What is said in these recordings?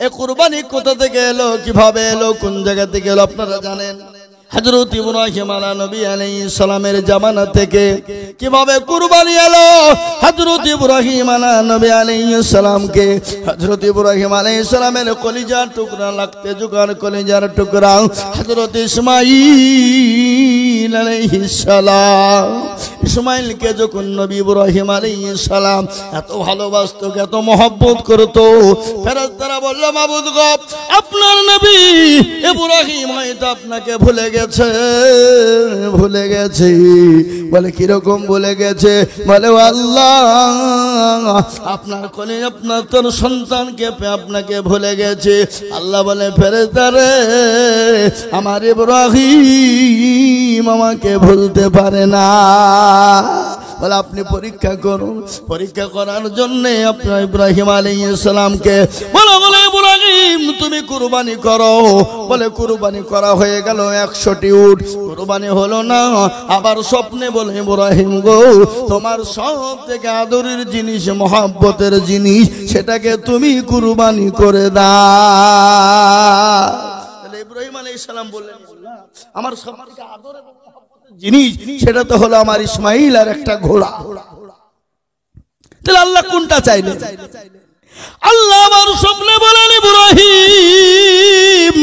এ কুরবানি কোথা থেকে এলো, কিভাবে এলো, কোন জায়গা থেকে এলো আপনারা জানেন? হযরত ইব্রাহিম আলাইহিস নবী আলাইহিস সালামের জামানা থেকে কিভাবে কুরবানি এলো। হযরত ইব্রাহিম আলাইহিস নবী আলাইহিস সালামকে হযরত ইব্রাহিম আলাইহিস সালামের কলিজার টুকরা লাগতে জোগাড়, কলিজার টুকরা হযরত ইসমাঈল আলাইহিস সালাম, ইসমাঈলকে যখন নবী ইব্রাহিম আলাইহিস সালাম এত ভালোবাসতো, এত মহব্বত করতো, ফেরেশতারা বলল মাবুদ গো, আপনার নবী ইব্রাহিম হয়তো আপনাকে ভুলে গেছে, ভুলে গেছে। বলে কিরকম ভুলে গেছে? বলে আল্লাহ আপনার কোলে আপনার তোর সন্তানকে আপনাকে ভুলে গেছে। আল্লাহ বলে ফেরেশতারে, আমার ইব্রাহিম আমাকে ভুলতে পারে না। বলে আপনি পরীক্ষা করুন। পরীক্ষা করার জন্য আপনার ইব্রাহিম আলাইহিস সালামকে বলে ইব্রাহিম তুমি কুরবানি করো। বলে কুরবানি করা হয়ে গেল 100টি উট, কুরবানি হলো না। আবার স্বপ্নে বলে ইব্রাহিম গো, তোমার সব থেকে আদরের জিনিস, মহব্বতের জিনিস, সেটাকে তুমি কুরবানি করে দাও। তাহলে ইব্রাহিম আলাইহিস সালাম বললেন আমার সব থেকে আদরের জিনিস সেটা তো হলো আমার ইসমাইল আর একটা ঘোড়া। তাহলে আল্লাহ কোনটা চাইলেন? আল্লাহ আমার স্বপ্নে বলেন ইব্রাহিম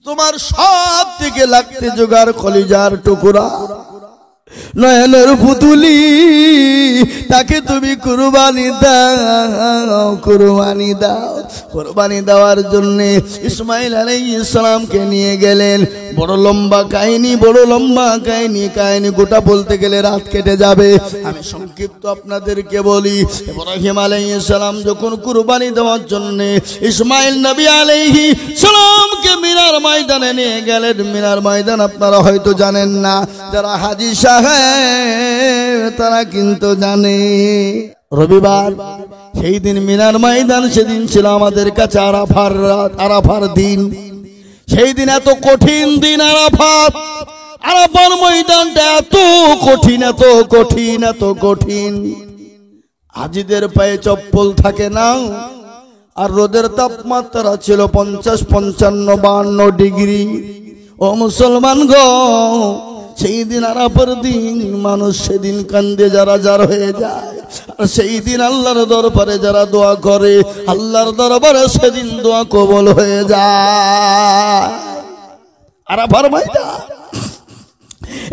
তোমার সব থেকে লাগতে জোগাড় কলিজার টুকরা, নয়নের পুতুলি, তাকে তুমি কুরবানি দাও, কুরবানি দাও। কুরবানি দেওয়ার জন্য ইসমাইল আলাইহিস সালামকে নিয়ে গেলেন। বড় লম্বা কাহিনী, বড় লম্বা কাহিনী, কাহিনী গোটা বলতে গেলে রাত কেটে যাবে। আমি সংক্ষিপ্ত আপনাদেরকে বলি। ইব্রাহিম আলাইহিস সালাম যখন কুরবানি দেওয়ার জন্য ইসমাইল নবী আলাইহিস সালামকে মিনার ময়দানে নিয়ে গেলেন। মিনার ময়দান আপনারা হয়তো জানেন না, যারা হাজী সাহেব তারা কিন্তু জানে। রবিবার সেই দিন মিনার ময়দান, সেদিন ছিল আমাদের কাছে আরাফার রাত, আরাফার দিন। সেই দিন এত কঠিন দিন আরাফাত, আরাফার ময়দানটা এত কঠিন, এত কঠিন, এত কঠিন। হাজীদের পায়ে চপ্পল থাকে না, আর রোদের তাপমাত্রা ছিল 50, 55, 52 ডিগ্রি। ও মুসলমান গো, সেই দিন আরাফার দিন মানুষ সেদিন কান্দে যারা যার হয়ে যায়। আর সেই দিন আল্লাহর দরবারে যারা দোয়া করে, আল্লাহর দরবারে সেদিন দোয়া কবুল হয়ে যায়। আরাফার ময়দান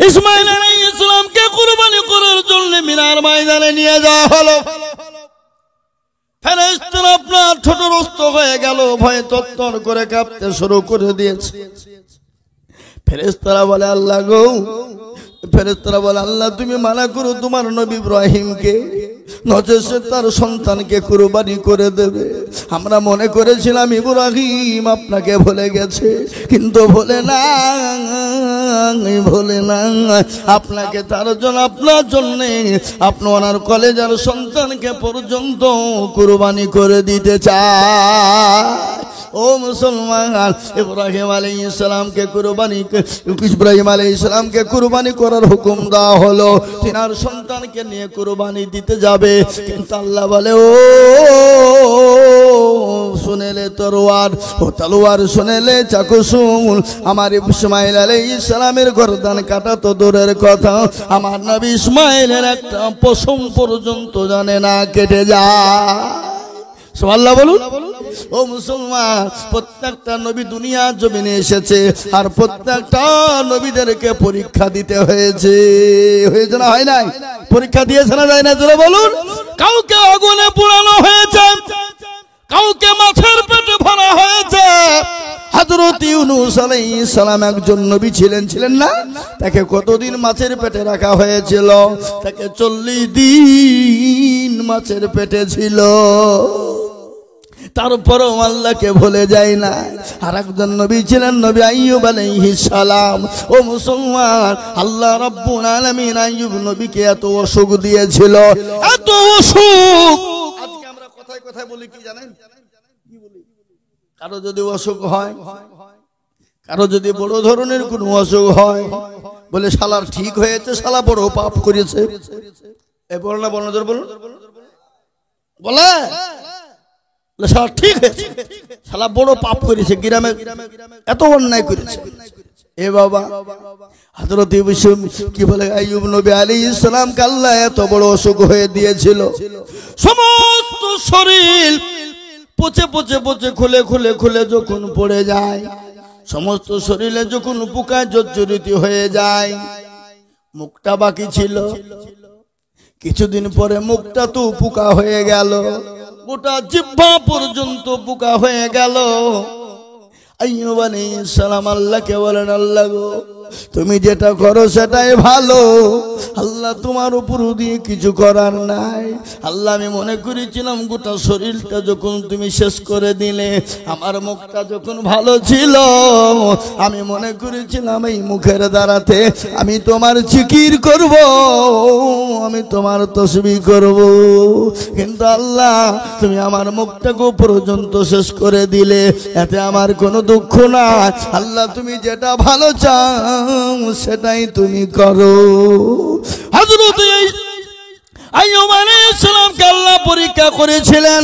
ইসমাইল আলাইহিস সালামকে কুরবানি করার জন্য মিনার ময়দানে নিয়ে যাওয়া হলো। ফেরেশতারা আপনার ছোটরস্ত হয়ে গেল, ভয়ে তত্তর করে কাঁপতে শুরু করে দিয়েছে। ফেরেশতারা বলে আল্লাহ গো, ফেরেশতারা বলে আল্লাহ তুমি মানা করো তোমার নবী ইব্রাহিমকে, নচেত সে তার সন্তানকে কুরবানি করে দেবে। আমরা মনে করেছিলাম ইব্রাহিম আপনাকে ভুলে গেছে, কিন্তু ভুলে না, ভুলে না। আপনাকে তার জন্য, আপনার জন্য আপনি ওনার কলেজের সন্তানকে পর্যন্ত কুরবানি করে দিতে চায়। ও মুসলমান, ইব্রাহিম আলাইহিস সালামকে কুরবানি, ইব্রাহিম আলাইহিস সালামকে কুরবানি করার হুকুম দেওয়া হলো। তিনার সন্তানকে নিয়ে কুরবানি দিতে যাবে, কিন্তু আল্লাহ বলে ও শুনেলে তরোয়ার, ও তলোয়ার শুনেলে চাকু শুন। আমার ইসমাইল আলাইহিস সালামের গর্দান কাটা তো দূরের কথা, আমার নবী ইসমাইলের একটা পশম পর্যন্ত জানে না কেটে যায়। সুবহানাল্লাহ বলুন। ও মুসলমান, প্রত্যেকটা নবী দুনিয়ার জমিনে এসেছে, আর প্রত্যেকটা নবীদেরকে পরীক্ষা দিতে হয়েছে। হয়েছে না হয় নাই? পরীক্ষা দিয়েছে না যায় না? জোরে বলুন। কাউকে আগুনে পোড়ানো হয়েছে, কাউকে মাছের পেটে ভরা হয়েছে। হযরত ইউনূস আলাইহিস সালাম একজন নবী ছিলেন, ছিলেন না? তাকে কতদিন মাছের পেটে রাখা হয়েছিল? তাকে 40 দিন মাছের পেটে ছিল। তারপরও আল্লাহকে ভুলে যায় না। আর একজন নবী ছিলেন নবী আইয়ুব আলাইহিস সালাম। ও মুসলমান, আল্লাহ রাব্বুল আলামিন আইয়ুব নবীকে এত অসুখ দিয়েছিল, এত অসুখ। আজকে আমরা কথায় কথায় বলি কি জানেন? কি বলি? কারো যদি অসুখ হয়, কারো যদি বড় ধরনের কোনো অসুখ হয়, বলে শালার ঠিক হয়েছে, শালা বড় পাপ করেছে। এ বল না, বল না, জোর বলুন, বলে শালা ঠিক আছে, শালা বড় পাপ করেছে, গ্রামে এত অন্যায় করেছে। এ বাবা, হযরত ইউসুফ কি বলে, আইয়ুব নবী আলাইহিস সালাম কে আল্লাহ এত বড় অসুখ হয়ে দিয়েছিল, সমস্ত শরীর পচে পচে পচে খুলে খুলে খুলে যখন পড়ে যায়, সমস্ত শরীরে যখন পোকায় জর্জরিত হয়ে যায়, মুখটা বাকি ছিল। কিছুদিন পরে মুখটা তো পোকা হয়ে গেল, গোটা জিহ্বা পর্যন্ত পোকা হয়ে গেল। আইয়ুব আলাইহিস সালাম আল্লাহকে বলেন, আল্লাহ গো, তুমি যেটা করো সেটাই ভালো, আল্লাহ তোমার উপর দিয়ে কিছু করার নাই। আল্লাহ আমি মনে করেছিলাম গোটা শরীরটা যখন তুমি শেষ করে দিলে, আমার মুখটা যখন ভালো ছিল, আমি মনে করেছিলাম এই মুখের দ্বারাতে আমি তোমার জিকির করব, আমি তোমার তাসবিহ করব, কিন্তু আল্লাহ তুমি আমার মুখটাকে পর্যন্ত শেষ করে দিলে, এতে আমার কোনো দুঃখ না। আল্লাহ তুমি যেটা ভালো চাও সেটাই তুমি করো। হযরত আইয়ুব আলাইহিস সালামকে আল্লাহ পরীক্ষা করেছিলেন,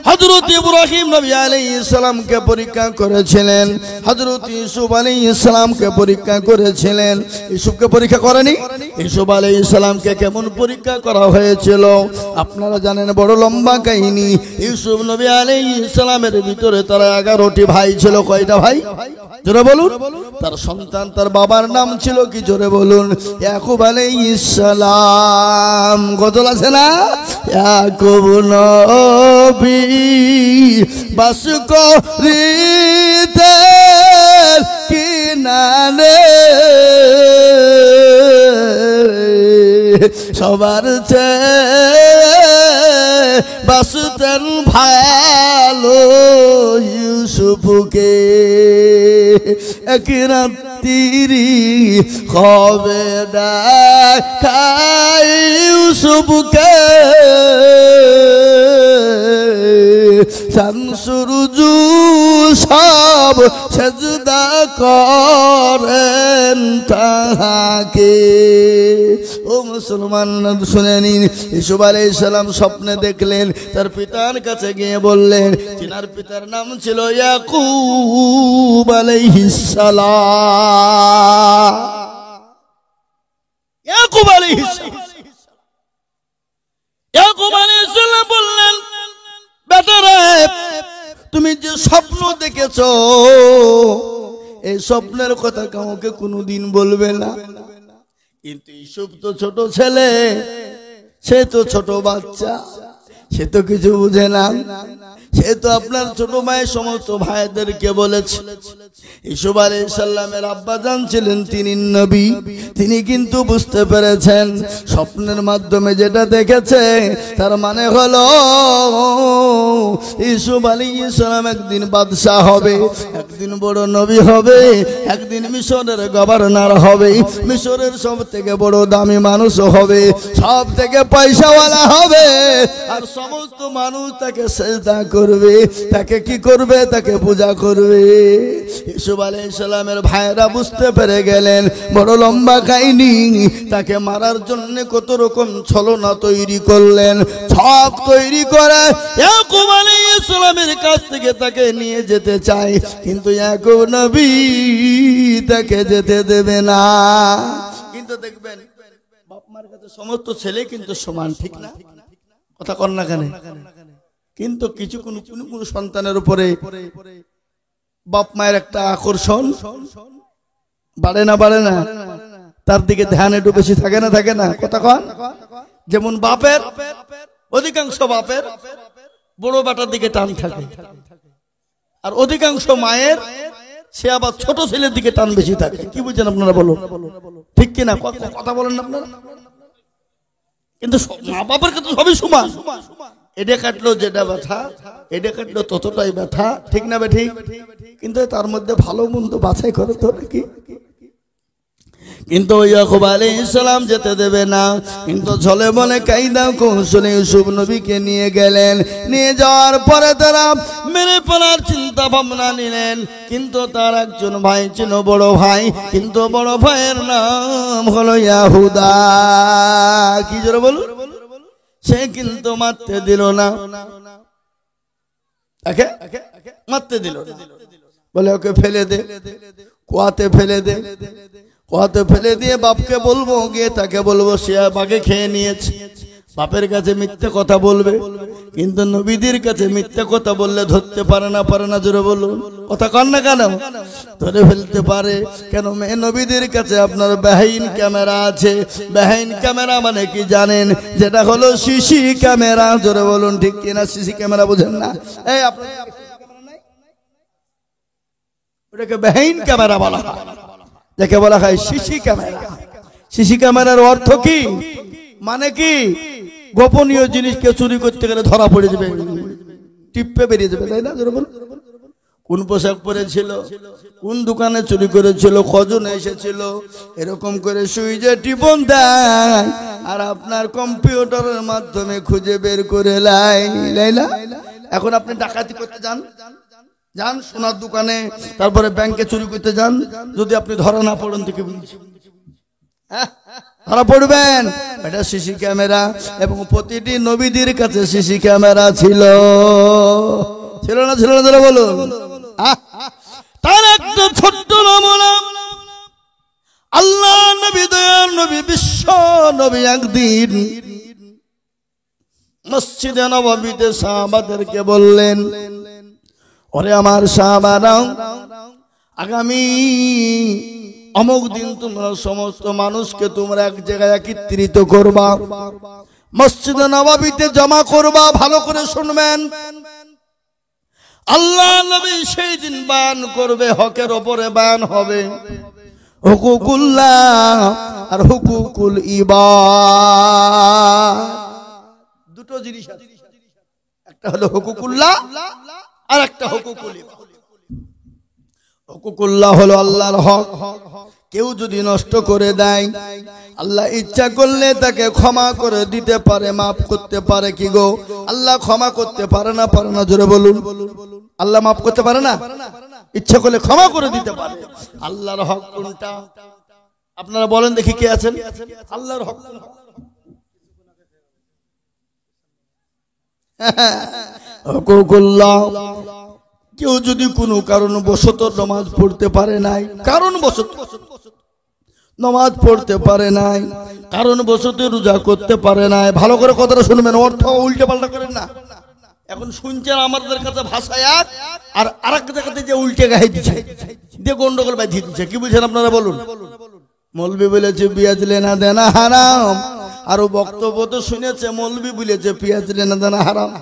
হযরত ইব্রাহিম নবী আলাইহিস সালামকে পরীক্ষা করেছিলেন, হযরত ইউসুফ আলাইহিস সালামকে পরীক্ষা করেছিলেন। ইউসুফকে পরীক্ষা করেনি? ইউসুফ আলাইহিস সালামকে কেমন পরীক্ষা করা হয়েছিল আপনারা জানেন, বড় লম্বা কাহিনী। ইউসুফ নবী আলাইহিস সালামের ভিতরে তার 11টি ভাই ছিল। কয়টা ভাই? জোরে বলুন। তার সন্তান, তার বাবার নাম ছিল কি? জোরে বলুন। ইয়াকুব আলাইহিস সালাম। গজল আছে না? ইয়াকুব নবী বাস করিতে কিনারে, সবার চেয়ে বাসতেন ভালো ইউসুফকে। এক রাত্রি হবে দেখাই ইউসুফকে, শামসুরজু সব সেজদা করেন তাহাকে। ও মুসলমান শুনে নিন, ইউসুফ আলাইহিস সালাম স্বপ্নে দেখলেন, তার পিতার কাছে গিয়ে বললেন, তিনার পিতার নাম ছিল ইয়াকুব আলাইহিস সালাম। ইয়াকুব আলাইহিস সালাম, ইয়াকুব আলাইহিস সালাম বললেন, বেটারা তুমি যে স্বপ্ন দেখেছো, এই স্বপ্নের কথা কাউকে কোনোদিন বলবে না। কিন্তু ইউসুফ তো ছোট ছেলে, সে তো ছোট বাচ্চা, সে তো কিছু বুঝে না। সে তো আপনার ছোট ভাই সমস্ত ভাইদেরকে বলেছে। ইউসুফ আলাইহিস সালামের আব্বাজান ছিলেন তিনি নবী, তিনি কিন্তু বুঝতে পেরেছেন স্বপ্নের মাধ্যমে যেটা দেখেছে তার মানে হলো ইউসুফ আলাইহিস সালাম একদিন বাদশা হবে, একদিন বড় নবী হবে, একদিন মিশরের গভর্নর হবে, মিশরের সব থেকে বড় দামি মানুষ হবে, সব থেকে পয়সাওয়ালা হবে, আর সমস্ত মানুষ তাকে সিজদা করবে, তাকে কি করবে? তাকে পূজা করবে। ইউসুফ আলাইহিস সালামের ভাইরা বুঝতে পেরে গেলেন, বড় লম্বা কাহিনী। তাকে মারার জন্য কত রকম ছলনা তৈরি করলেন, ছক তৈরি করে ইয়াকুব আলাইহিস সালামের কাছ থেকে তাকে নিয়ে যেতে চায়, কিন্তু ইয়াকুব নবী তাকে যেতে দেবে না। কিন্তু দেখবেন বাপ মার কাছে সমস্ত ছেলে কিন্তু সমান, ঠিক না? কথা কর না কেন? কিন্তু কিছু কোন সন্তানের উপরে বাপ মায়ের একটা আকর্ষণ বাড়ে না, বাড়ে না? তার দিকে ধ্যান একটু বেশি থাকে না, থাকে না? কথা কন। যেমন বাপের, অধিকাংশ বাপের বড় বেটার দিকে টান থাকে, আর অধিকাংশ মায়ের সে আবার ছোট ছেলের দিকে টান বেশি থাকে। কি বুঝছেন আপনারা? বলুন ঠিক কিনা? কথা বলেন না আপনারা? কিন্তু মা বাবার কাছে সবই সমান। এটা কাটলো যেটা ব্যথা, এটা কাটলো ততটাই ব্যথা, ঠিক না বেঠিক? কিন্তু তার মধ্যে ভালো মন্দ বাছাই করে তো নাকি? কিন্তু ইয়াকুব আলাইহিস সালাম যেতে দেবে না। কিন্তু ঝলে বলে কায়দা কৌশলে ইউসুফ নবীকে নিয়ে গেলেন। নিয়ে যাওয়ার পরে তারা মেরে ফেলার চিন্তা ভাবনা নিলেন। কিন্তু তার একজন ভাই ছিল, বড় ভাই, কিন্তু বড় ভাইয়ের নাম হলো ইয়াহুদা। কি জোরে বলুন? সে কিন্তু মারতে দিল না। তাকে মারতে দিল না, বলে ওকে ফেলে দে, কুয়াতে ফেলে দে। কুয়াতে ফেলে দিয়ে বাপকে বলবো, গিয়ে তাকে বলবো সে বাঘে খেয়ে নিয়েছে। বাপের কাছে মিথ্যে কথা বলবে, কিন্তু নবীদের কাছে মিথ্যে কথা বললে ধরতে পারে না, জোরে বলুন, কথা কন না কেন? ধরে ফেলতে পারে। কেন? মেয়ে নবীদের কাছে আপনার বেহাইন ক্যামেরা আছে। বেহাইন ক্যামেরা মানে কি জানেন? যেটা হলো সিসি ক্যামেরা, জোরে বলুন ঠিক কিনা? সিসি ক্যামেরা বুঝেন না? এই আপনার ওটাকে বেহাইন ক্যামেরা বলা হয়, যাকে বলা হয় সিসি ক্যামেরা। সিসি ক্যামেরার অর্থ কি? মানে কি? গোপনীয় জিনিসকে চুরি করতে গেলে ধরা পড়ে যাবে, টিপে বেরিয়ে যাবে, তাই না? কোন পোশাক পরেছিল, কোন দোকানে চুরি করেছিল, কজন এসেছিল, এরকম করে সুইচে টিপন দেয় আর আপনার কম্পিউটারের মাধ্যমে খুঁজে বের করে লাইলা। এখন আপনি ডাকাতি করতে যান সোনার দোকানে, তারপরে ব্যাংকে চুরি করতে যান, যদি আপনি ধরা না পড়েন তো কি বলছি? ধরা পড়বেন। এটা সিসি ক্যামেরা। এবং প্রতিটি নবীদের কাছে সিসি ক্যামেরা ছিল না যারা বলুন? তার একটা ছোট্ট নমুনা আল্লাহ নবী, দয়ার নবী, বিশ্ব নবী একদিন মসজিদে নববীতে সাহাবাদেরকে বললেন, ওরে আমার সাহাবারা, আগামী অমুক দিন তোমরা সমস্ত মানুষকে তোমরা এক জায়গায় একত্রিত করবা, মসজিদে নববীতে জমা করবা। ভালো করে শুনবেন, আল্লাহ নবী সেই দিন বয়ান করবে, হকের ওপরে বয়ান হবে, হুকুকুল্লাহ আর হুকুকুল ইবাদ। দুটো জিনিস আছে, একটা হলো হুকুকুল্লাহ আর একটা হুকুকুল ইবাদ। হুকুকুল্লাহ হলো আল্লাহর হক, কেউ যদি নষ্ট করে দেয় আল্লাহ ইচ্ছা করলে তাকে ক্ষমা করে দিতে পারে, মাফ করতে পারে। কি গো, আল্লাহ ক্ষমা করতে পারে না? জোরে বলুন। আল্লাহ মাফ করতে পারে না? ইচ্ছা করলে ক্ষমা করে দিতে পারে। আল্লাহর হক কোনটা? আপনারা বলেন দেখি, কে আছেন? আল্লাহর হক হুকুকুল্লাহ। কেউ যদি কোনো কারণবশত নামাজ পড়তে পারে নাই, কারণবশত নামাজ পড়তে পারে নাই, কারণবশত রোজা করতে পারে নাই, ভালো করে কথাটা শুনবেন, অর্থ উল্টে পাল্টা করেন না। এখন শুনছেন আমাদের কাছে ভাষা এক, আর আরেক জায়গাতে যে উল্টে গায়ে দিচ্ছে, দিয়ে গন্ডগোল বাঁধিয়ে দিচ্ছে। কি বুঝছেন আপনারা বলুন? মৌলবি বলেছে পেঁয়াজ লেনা দেনা হারাম, আরো বক্তব্য তো শুনেছে মৌলবি বলেছে পেঁয়াজ লেনা দেনা হারাম।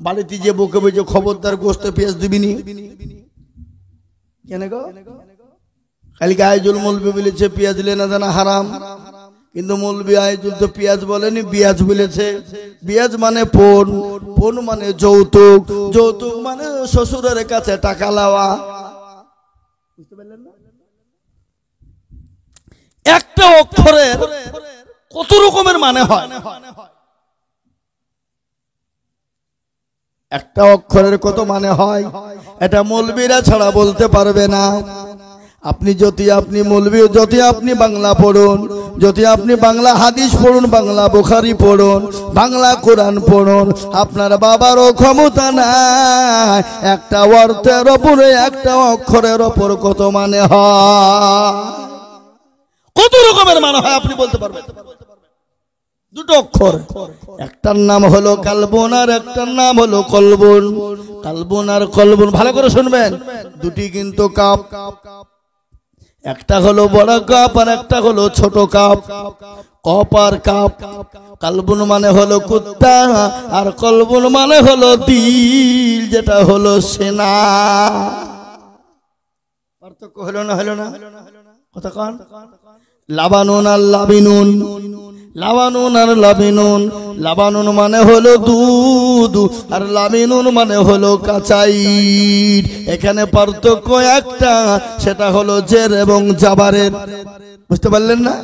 বাড়িতে যে বকে বলছে খবরদার গোস্ত পেঁয়াজ দিবিনি, কেন গো? কালকে আইজুল মৌলবি বলেছে পেঁয়াজ লেনা দেনা হারাম, কিন্তু মৌলবি আইজুল তো পেঁয়াজ বলেনি, বিয়াজ বলেছে। বিয়াজ মানে পণ, পণ মানে যৌতুক, যৌতুক মানে শ্বশুরের কাছে টাকা লওয়া। বুঝতে পারলেন না? একটা অক্ষরের কত রকমের মানে হয়, একটা অক্ষরের কত মানে হয়, এটা মৌলবীরা ছাড়া বলতে পারবে না। আপনি মৌলবী, যদি আপনি বাংলা পড়ুন, যদি আপনি বাংলা হাদিস পড়ুন, বাংলা বুখারী পড়ুন, বাংলা কোরআন পড়ুন, আপনার বাবারও ক্ষমতা নাই একটা অর্থের ওপরে, একটা অক্ষরের ওপর কত মানে হয়, কত রকমের মানে হয় আপনি বলতে পারবেন? দুটো অক্ষর, একটার নাম হলো কালবুন আর একটার নাম হলো কলবুন। কালবুন আর কলবুন, ভালো করে শুনবেন, দুটি কিন্তু কাপ, একটা হলো বড় কাপ আর একটা হলো ছোট কাপ। কপ আর কাপ। কালবুন মানে হলো কুত্তা আর কলবুন মানে হলো দিল, যেটা হলো সেনা। পার্থক্য হলো না? কথা কন। লাবানুন আর লাবিনুন, লাবানুন আর লাবিনুন। লাবানুন মানে হলো দুধ আর লাবিনুন মানে হলো কাঁচাইট। এখানে পার্থক্য একটা, সেটা হলো জের এবং জাবারের। বুঝতে পারলেন না?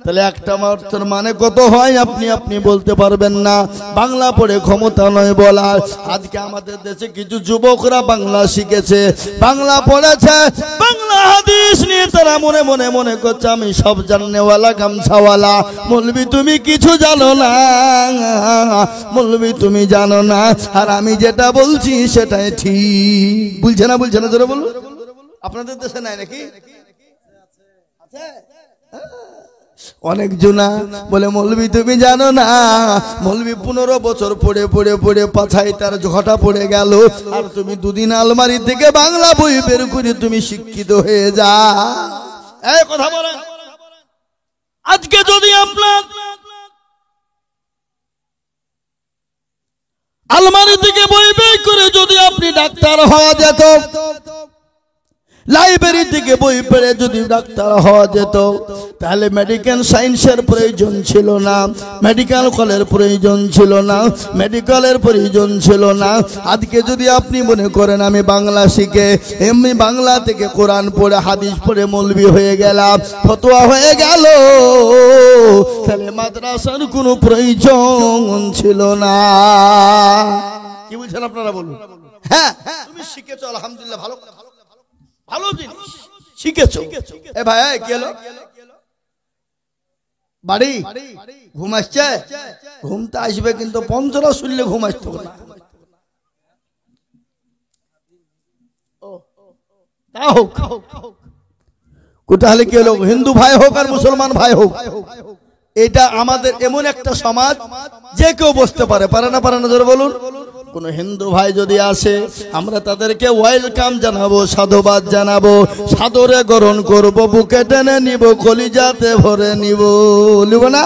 তাহলে একটা অর্থের মানে কত হয় আপনি আপনি বলতে পারবেন না। বাংলা পড়ে ক্ষমতা নয় বলার। আজকে আমাদের দেশে কিছু যুবকরা বাংলা শিখেছে, বাংলা পড়েছে, বাংলা হাদিস নিয়ে তারা মনে মনে মনে করছে আমি সব জাননেওয়ালা গামছাওয়ালা। মৌলবি তুমি কিছু জানো না, মৌলবি তুমি জানো না, আর আমি যেটা বলছি সেটাই ঠিক। বলছে না বলছে না জোরে বলুন। আপনাদের দেশে নাই নাকি? অনেক জনা বলে মৌলবি তুমি জানো না। মৌলবি 15 বছর পড়ে পড়ে পড়ে পাছায় তার ঝটা পড়ে গেল, আর তুমি দুদিন আলমারি থেকে বাংলা বই বের করে তুমি শিক্ষিত হয়ে যা। এই কথা বলেন। আজকে যদি আপনার আলমারি থেকে বই বের করে যদি আপনি ডাক্তার হওয়া যেত, লাইব্রেরি থেকে বই পড়ে যদি ডাক্তার হওয়া যেত, তাহলে মেডিকেল সায়েন্সের প্রয়োজন ছিল না, মেডিকেল কলেজের প্রয়োজন ছিল না, মেডিকেলের প্রয়োজন ছিল না। আজকে যদি আপনি মনে করেন আমি বাংলা শিখে এমনি বাংলা থেকে কোরআন পড়ে হাদিস পড়ে মৌলবি হয়ে গেলাম, ফতোয়া হয়ে গেল, তাহলে মাদ্রাসার কোনো প্রয়োজন ছিল না। কি বলছেন আপনারা বলুন? হ্যাঁ, তুমি শিখেছো আলহামদুলিল্লাহ, ভালো ভালো জিনিস শিখেছো। এ ভাই কি হলো? বাড়ি ঘুম আসছে? ঘুমটা আসবে কিন্তু পঞ্চরা শুনলে ঘুম আসতো না। তাহলে কি হলো? হিন্দু ভাই হোক আর মুসলমান ভাই হোক, এটা আমাদের এমন একটা সমাজ যে কেউ বসতে পারে, পারে না? পারে না জোরে বলুন। কোন হিন্দু ভাই যদি আসে আমরা তাদেরকে ওয়েলকাম জানাবো, সাধুবাদ জানাবো, সাদরে গ্রহণ করব, বুকে টেনে নিব, কলিজাতে ভরে নিব, নিব না?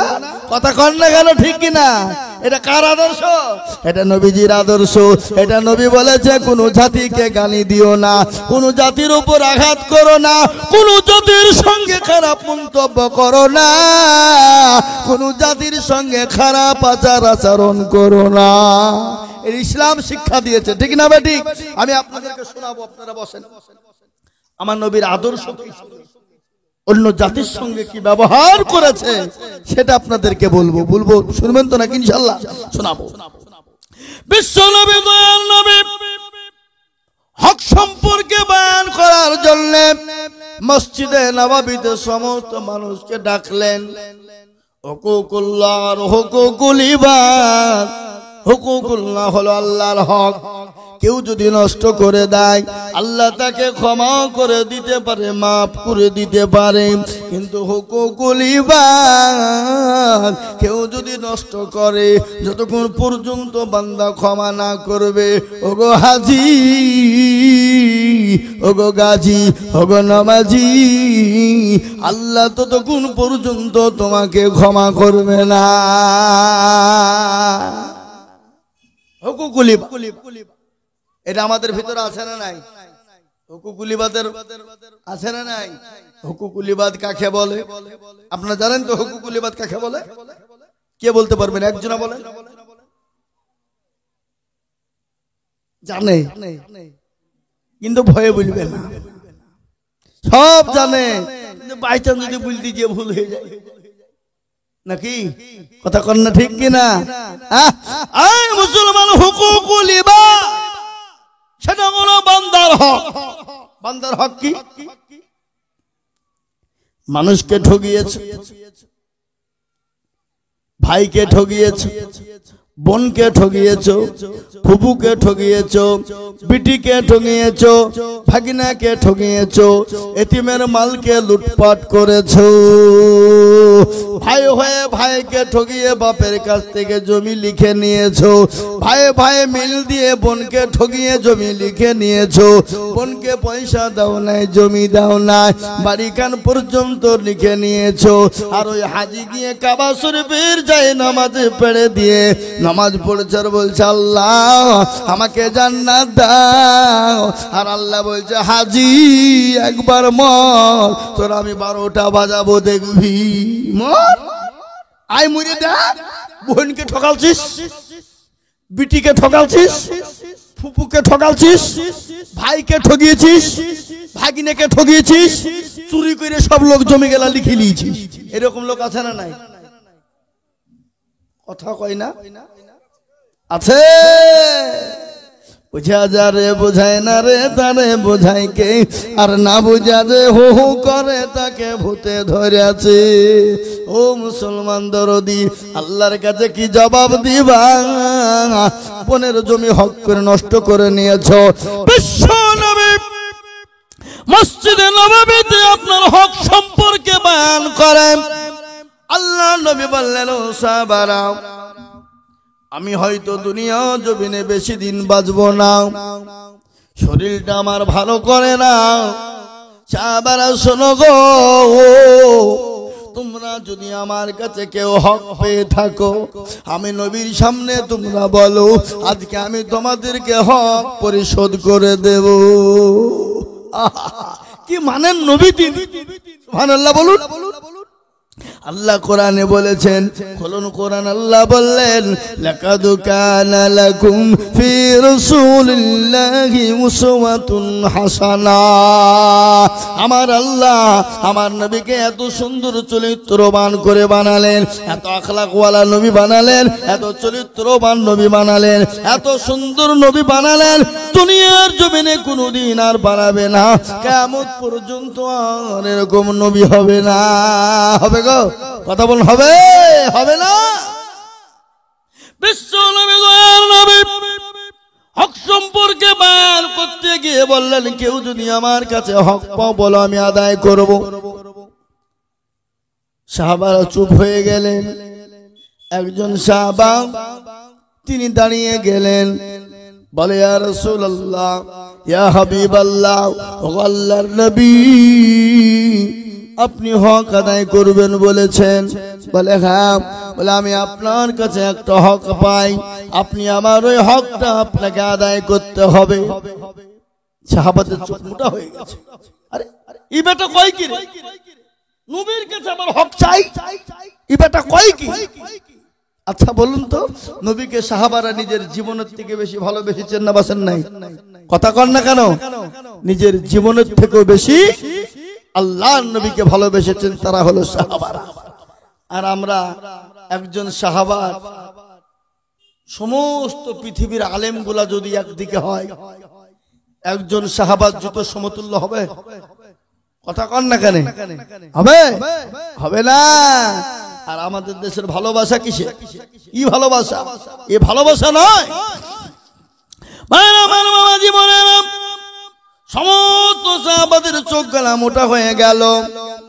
কথা কন না কেন? ঠিক কিনা? এটা কার আদর্শ? এটা নবীজির আদর্শ। এটা নবী বলেছে কোন জাতিকে গালি দিও না, কোন জাতির উপর আঘাত করো না, কোন জাতির সঙ্গে খারাপ মন্তব্য করো না, কোন জাতির সঙ্গে খারাপ আচার আচরণ করো না। এর ইসলাম শিক্ষা দিয়েছে, ঠিক না বেটি? আমি আপনাদেরকে শোনাবো, আপনারা বসেন। আমার নবীর আদর্শ অন্য জাতির সঙ্গে কি ব্যবহার করেছে সেটা আপনাদেরকে বলবো। বলবো, শুনবেন তো নাকি? ইনশাআল্লাহ শোনাবো। বিশ্ব নবী দয়াল নবী হক সম্পর্কে বয়ান করার জন্য মসজিদে নববীতে সমস্ত মানুষকে ডাকলেন। হুকুকুল্লাহ আর হুকুকুল ইবাদ। হুকুকুল্লাহ হলো আল্লাহর হক, কেউ যদি নষ্ট করে দেয় আল্লাহ তাকে ক্ষমা করে দিতে পারে, মাফ করে দিতে পারে। কিন্তু হুকুকুল ইবাদ কেউ যদি নষ্ট করে, যতক্ষণ পর্যন্ত বান্দা ক্ষমা না করবে, ওগো হাজি, ওগো গাজী, ওগো নামাজি, আল্লাহ ততক্ষণ পর্যন্ত তোমাকে ক্ষমা করবে না। হুকুকুল ইবাদ এটা আমাদের ভিতরে আছে না নাই? হুকুকুল ইবাদের আছে না নাই? হুকুকুল ইবাদ কাকে বলে আপনারা জানেন তো? হুকুকুল ইবাদ কাকে বলে? কে বলতে পারবেন? একজনা বলেন। জানে কিন্তু ভয়ে বলবে না। সব জানে, বাই চান্স যদি বলতে গিয়ে ভুল হয়ে যায় নাকি? কথা কন না, ঠিক কিনা? মুসলমান হুকুকুল ইবাদ সেটা হলো বান্দার হক। বান্দার হক কি? মানুষকে ঠকিয়েছে, ভাইকে ঠকিয়েছে, বোনকে ঠকিয়েছো, ফুপুকে ঠকিয়েছো, বিটিকে ঠকিয়েছো, ভাগিনাকে ঠকিয়েছো, এতিমের মালকে লুটপাট করেছো, ভাই হয়ে ভাইকে ঠকিয়ে বাপের কাছ থেকে জমি লিখে নিয়েছো, ভাই ভাই মিল দিয়ে বোনকে ঠকিয়ে জমি লিখে নিয়েছো, বোনকে পয়সা দাও নাই, জমি দাও নাই, বাড়িখান পর্যন্ত লিখে নিয়েছো। আর ওই হাজি গিয়ে কাবা শরীফের যায় নামাজে পেড়ে দিয়ে নামাজ পড়ছে আর বলছে আল্লাহ আমাকে জান্নাত দাও। আর আল্লাহ বলছে হাজি একবার মর, তোর আমি 12টা বাজাবো দেখবি, মর, আয় মরে দেখ। বোনকে ঠকালছিস, বিটিকে ঠকালছিস, ফুপুকে ঠকালছিস, ভাইকে ঠকিয়েছিস, ভাগিনেকে ঠকিয়েছিস, চুরি করে সব লোক জমি গেলা লিখে নিয়েছি, এরকম লোক আছে না নাই? কথা কয় না? আছে। বুঝা যা রে বোঝায় না রে, তারে বোঝায় কে? আর না বুঝা যে হো হো করে তাকে ভূতে ধরেছে। ও মুসলমান দরদি, আল্লাহর কাছে কি জবাব দিবা? বোনের জমি হক করে নষ্ট করে নিয়েছ। বিশ্ব নবী মসজিদে নববীতে আপনার হক সম্পর্কে বয়ান করেন। আল্লাহ নবী বললেন, ও সাহাবারা, আমি হয়তো দুনিয়া জমিনে বেশি দিন বাঁচবো না, শরীরটা আমার ভালো করে না। সাহাবারা শোনো গো, তোমরা যদি আমার কাছে কেউ হক পেয়ে থাকো, আমি নবীর সামনে তোমরা বলো, আজকে আমি তোমাদেরকে হক পরিশোধ করে দেব। কি মানেন নবী তিনি? সুবহানাল্লাহ বলুন। আল্লাহ কোরআনে বলেছেন, খুলুন কোরআন, আল্লাহ বললেন, লাকাদ কানা লাকুম ফি রাসূলিল্লাহি উসওয়াতুন হাসানা। আমার আল্লাহ আমার নবীকে এত সুন্দর চরিত্রবান করে বানালেন, এত আখলাকওয়ালা নবী বানালেন, এত চরিত্রবান নবী বানালেন, এত সুন্দর নবী বানালেন, দুনিয়ার জমিনে কোনোদিন আর বানাবে না, কিয়ামত পর্যন্ত আর এরকম নবী হবে না। হবে গো? কথা বলুন, হবে? হবে না? বিশ্ব নবী দয়ার নবী হক সম্পর্কে বয়ান করতে গিয়ে বললেন, কেউ যদি আমার কাছে হক পাও বলো, আমি আদায় করব। সাহাবারা চুপ হয়ে গেলেন। একজন সাহাবা তিনি দাঁড়িয়ে গেলেন, বলে, ইয়া রাসূলুল্লাহ, ইয়া হাবিবাল্লাহ, ও আল্লাহর নবী, আপনি হক আদায় করবেন বলেছেন। বলে, হ্যাঁ। বলে, আমি আপনার কাছে একটা হক পাই, আপনি আমার ওই হকটা আপনাকে আদায় করতে হবে। সাহাবাদের চোখ মোটা হয়ে গেছে। আরে এই বেটা কয় কি রে? নবীর কাছে আমার হক চাই, এই বেটা কয় কি? আচ্ছা বলুন তো, নবীকে সাহাবারা নিজের জীবনের থেকে বেশি ভালোবেসেছেন না বাসেন নাই? কথা কন না কেন? নিজের জীবনের থেকেও বেশি আল্লাহর নবীকে ভালোবেসেছেন, তারা হলো সাহাবারা। আর আমরা একজন সাহাবার সমস্ত পৃথিবীর আলেমগুলা যদি একদিকে হয়, একজন সাহাবার যত সমতুল্য হবে? কথা কন না কেন? হবে? হবে না। আর আমাদের দেশের ভালোবাসা কিসে? কি ভালোবাসা? এ ভালোবাসা নয়। সমস্ত সাহাবাদের চোখ গলা মোটা হয়ে গেল।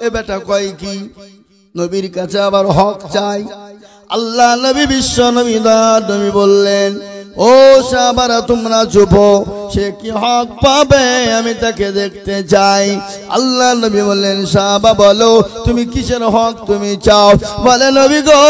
এ বেটা কয় কি? নবীর কাছে আবার হক চাই। আল্লাহ নবী বিশ্ব নবী নবী বললেন, ও সাহাবারা তোমরা চুপ, সে কি হক পাবে আমি তাকে দেখতে চাই। আল্লাহ নবী বললেন, সাহাবা বলো তুমি কিসের হক তুমি চাও? বলে, নবী গো,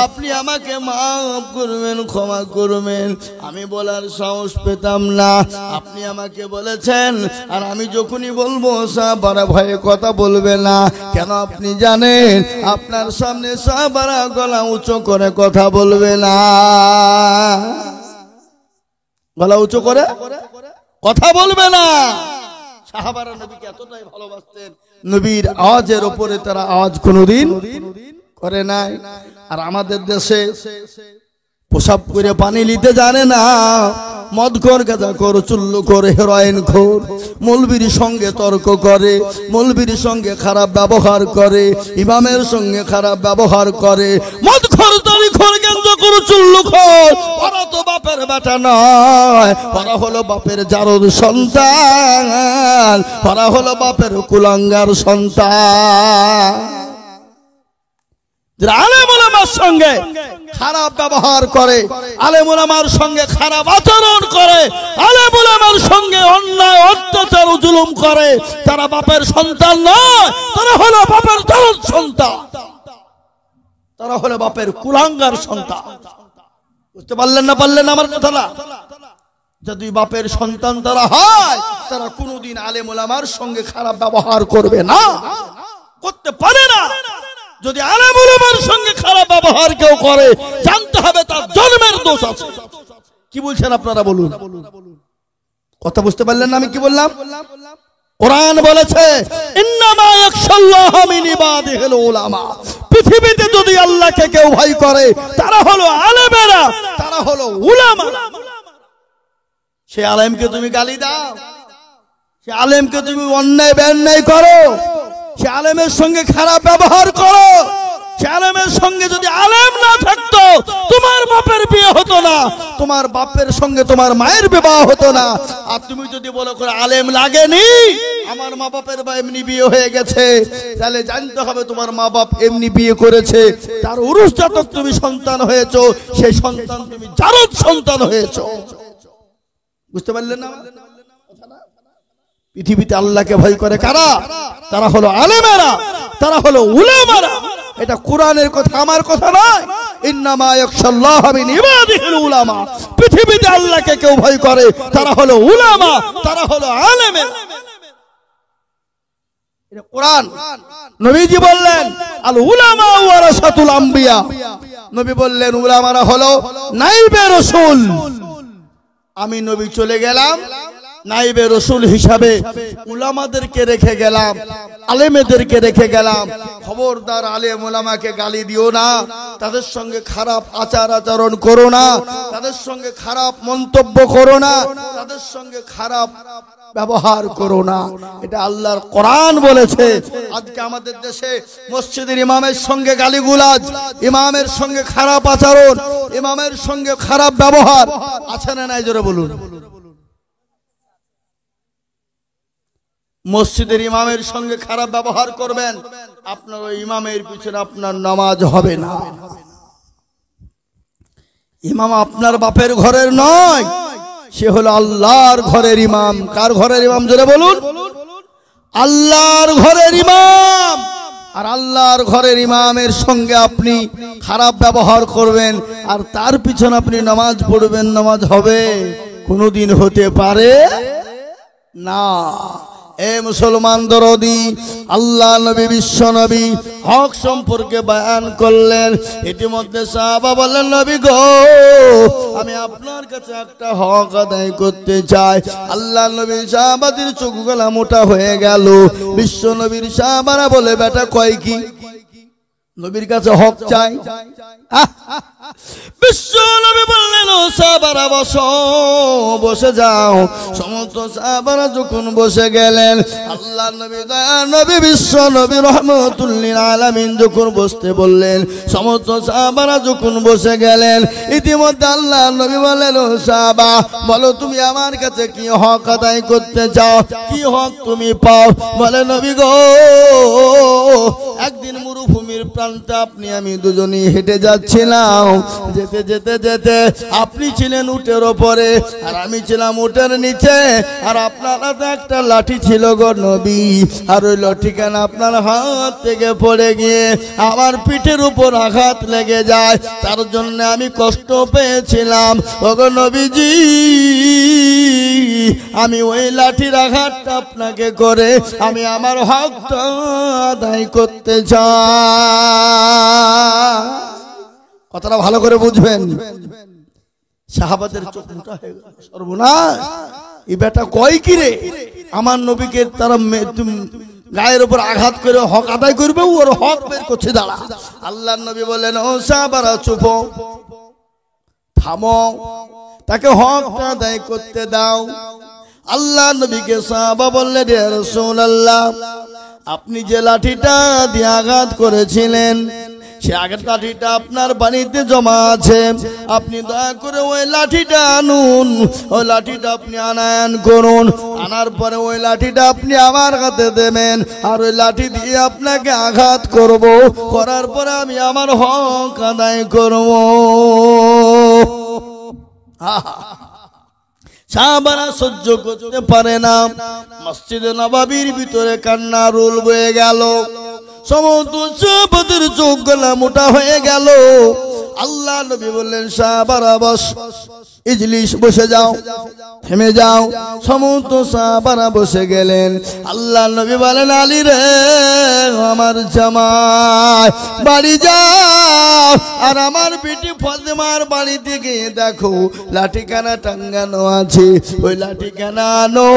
আপনি আমাকে মাফ করবেন, ক্ষমা করবেন। আমি বলার সাহস পেতাম না, আপনি আমাকে বলেছেন, আর আমি যখনই বলবো সাহাবারা ভয়ে কথা বলবে না। কেন আপনি জানেন আপনার সামনে সাহাবারা গলা উঁচু করে কথা বলবে না। গলা উঁচু করে কথা বলবে না। সাহাবারা নবীকে এতটাই ভালোবাসতেন, নবীর আওয়াজের উপরে তারা আওয়াজ কোনোদিন করে নাই। আর আমাদের দেশে প্রসাব করে পানি নিতে জানে না, মদখোর, গাঁজাখোর, চুল্লুখোর, হেরোইনখোর, মৌলবীর সঙ্গে তর্ক করে, মৌলবীর সঙ্গে খারাপ ব্যবহার করে, ইমামের সঙ্গে খারাপ ব্যবহার করে। মদখোর, তারিখোর, গাঁজাখোর, চুল্লুখোর, ওরা তো বাপের বেটা নয়, ওরা হলো বাপের জারদ সন্তান, ওরা হলো বাপের কুলাঙ্গার সন্তান। আলেম ওলামার সঙ্গে খারাপ ব্যবহার করে, আলেম ওলামার সঙ্গে খারাপ আচরণ করে, আলেম ওলামার সঙ্গে অন্যায় অত্যাচার ও জুলুম করে, তারা বাপের সন্তান নয়, তারা হলো বাপের জারদ সন্তান, তারা হলো বাপের কুলাঙ্গার সন্তান। বুঝতে পারলেন না? পারলেন না আমার কথাটা? যদি বাপের সন্তান তারা হয়, তারা কোনোদিন আলেম ওলামার সঙ্গে খারাপ ব্যবহার করবে না, করতে পারে না। যদি আলেম ওলামার সঙ্গে খারাপ ব্যবহার কেউ করে, জানতে হবে তার জন্মের দোষ আছে। কি বলছেন আপনারা বলুন? কথা বুঝতে পারলেন না আমি কি বললাম? কোরআন বলেছে ইন্নামা ইয়াখশাল্লাহা মিন ইবাদিহিল উলামা। পৃথিবীতে যদি আল্লাহকে কেউ ভয় করে তারা হলো আলেমেরা, তারা হলো উলামা। সে আলেমকে তুমি গালি দাও, সে আলেমকে তুমি অন্যায় বেন্যায় করো, সে আলেমের সঙ্গে খারাপ ব্যবহার করো, সে আলেমের সঙ্গে যদি আলেম না থাকতো তোমার বাপের বিয়ে হতো না, তোমার বাপের সঙ্গে তোমার মায়ের বিবাহ হতো না। আর তুমি যদি বলো করে আলেম লাগেনি, আমার মা বাপের বা এমনি বিয়ে হয়ে গেছে, তাহলে জানতে হবে তোমার মা বাপ এমনি বিয়ে করেছে, তার উরুস জাতক তুমি সন্তান হয়েছো, সেই সন্তান তুমি জারদ সন্তান হয়েছো। বুঝতে পারলেন না? পৃথিবীতে আল্লাহকে ভয় করে কারা? তারা হলো আলেমেরা, তারা হলো উলামারা। এটা কোরআনের কথা, আমার কথা নয়। ইন্নামা ইয়াখশাল্লাহা মিন ইবাদিহিল উলামা। পৃথিবীতে আল্লাহকে কেউ ভয় করে তারা হলো উলামা, তারা হলো আলেমেরা। এটা কোরআন। নবীজি বললেন আল উলামা ওয়ারাসাতুল আম্বিয়া। নবী বললেন উলামারা হলো নাইবে রাসূল। আমি নবী চলে গেলাম, নাইবে রাসূল হিসাবে উলামাদেরকে রেখে গেলাম, আলেমেদেরকে রেখে গেলাম। খবরদার আলেম উলামাকে গালি দিও না, তাদের সঙ্গে খারাপ আচার আচরণ করো না, তাদের সঙ্গে খারাপ মন্তব্য করো না, তাদের সঙ্গে খারাপ ব্যবহার করো না। এটা আল্লাহর কোরআন বলেছে। আজকে আমাদের দেশে মসজিদের ইমামের সঙ্গে গালিগুলাজ, ইমামের সঙ্গে খারাপ আচরণ, ইমামের সঙ্গে খারাপ ব্যবহার আছে না নাই? জোরে বলুন। মসজিদের ইমামের সঙ্গে খারাপ ব্যবহার করবেন, আপনার ওই ইমামের পিছনে আপনার নামাজ হবে না। ইমাম আপনার বাপের ঘরের নয়, সে হলো আল্লাহর ঘরের ইমাম। কার ঘরের ইমাম? জোরে বলুন। আল্লাহর ঘরের ইমাম। আর আল্লাহর ঘরের ইমামের সঙ্গে আপনি খারাপ ব্যবহার করবেন আর তার পিছনে আপনি নামাজ পড়বেন, নামাজ হবে? কোনোদিন হতে পারে না। এ মুসলমান দরদি, আল্লাহ নবী বিশ্ব নবী হক সম্পর্কে বয়ান করলেন। ইতিমধ্যে সাহাবা বললেন নবী গো, আমি আপনার কাছে একটা হক আদায় করতে চাই। আল্লাহ নবী সাহাবাদের চোখগুলা মোটা হয়ে গেল। বিশ্ব নবীর সাহাবারা বলে বেটা কয় কি? নবীর কাছে হক চাই। বিশ্ব নবী বললেন ও সাহাবারা বসো, বসে যাও। সমস্ত সাহাবারা যখন বসে গেলেন, আল্লাহ নবী দয়া নবী বিশ্ব নবী রহমাতুল লিল আলামিন যখন বসতে বললেন, সমস্ত সাহাবারা যখন বসে গেলেন, ইতিমধ্যে আল্লাহ নবী বললেন ও সাহাবা বলো তুমি আমার কাছে কি হক আদায় করতে চাও, কি হক তুমি পাও? বলে নবী গো, একদিন মরুভূমির প্রান্তে আপনি আমি দুজনেই হেঁটে যাচ্ছিলাম। যেতে যেতে যেতে আপনি ছিলেন উটের ওপরে আর আমি ছিলাম উটের নিচে, আর আপনার হাতে একটা লাঠি ছিল গো নবী, আর ওই লাঠিখান আপনার হাত থেকে পড়ে গিয়ে আমার পিঠের উপর আঘাত লেগে যায়, তার জন্য আমি কষ্ট পেয়েছিলাম। ও গো নবীজি, আমি ওই লাঠির আঘাতটা আপনাকে করে আমি আমার হকটা আদায় করতে চাই। কথাটা ভালো করে বুঝবেন। সাহাবাদের চোখ মোটা হয়ে গেল, সর্বনাশ, এই বেটা কয় কি রে? আমার নবীকে তারা গায়ের উপর আঘাত করে হক আদায় করবে, ওর হক বের করছে দাঁড়া। আল্লাহ নবী বললেন ও সাহাবারা চুপ, থামো, তাকে হকটা আদায় করতে দাও। আল্লাহ নবীকে সাহাবা বললেন ইয়া রাসূলুল্লাহ, আপনি যে লাঠিটা দিয়ে আঘাত করেছিলেন সে আগের লাঠিটা আপনার বাড়িতে জমা আছে, আপনি দয়া করে ওই লাঠিটা আনুন, ওই লাঠিটা আপনি আনায়ন করুন, আনার পরে ওই লাঠিটা আপনি আমার হাতে দেবেন, আর ওই লাঠি দিয়ে আপনাকে আঘাত করব, করার পরে আমি আমার হক আদায় করব। সাহাবারা সহ্য করতে পারে না, মসজিদে নববীর ভিতরে কান্না রোল বয়ে গেল, সমস্ত সাহাবাদের চোখ গলা মোটা হয়ে গেল। আল্লাহ নবী বললেন সাহাবারা বস। ইজলিস বসে যাও, থেমে যাও। সমস্ত সাহাবারা বসে গেলেন। আল্লাহ নবী বলেন, আলী রে আমার জামাই, বাড়ি যাও আর আমার বেটি ফাতেমার বাড়ি থেকে দেখো লাঠিখানা টাঙ্গানো আছে, ওই লাঠিখানা আনো,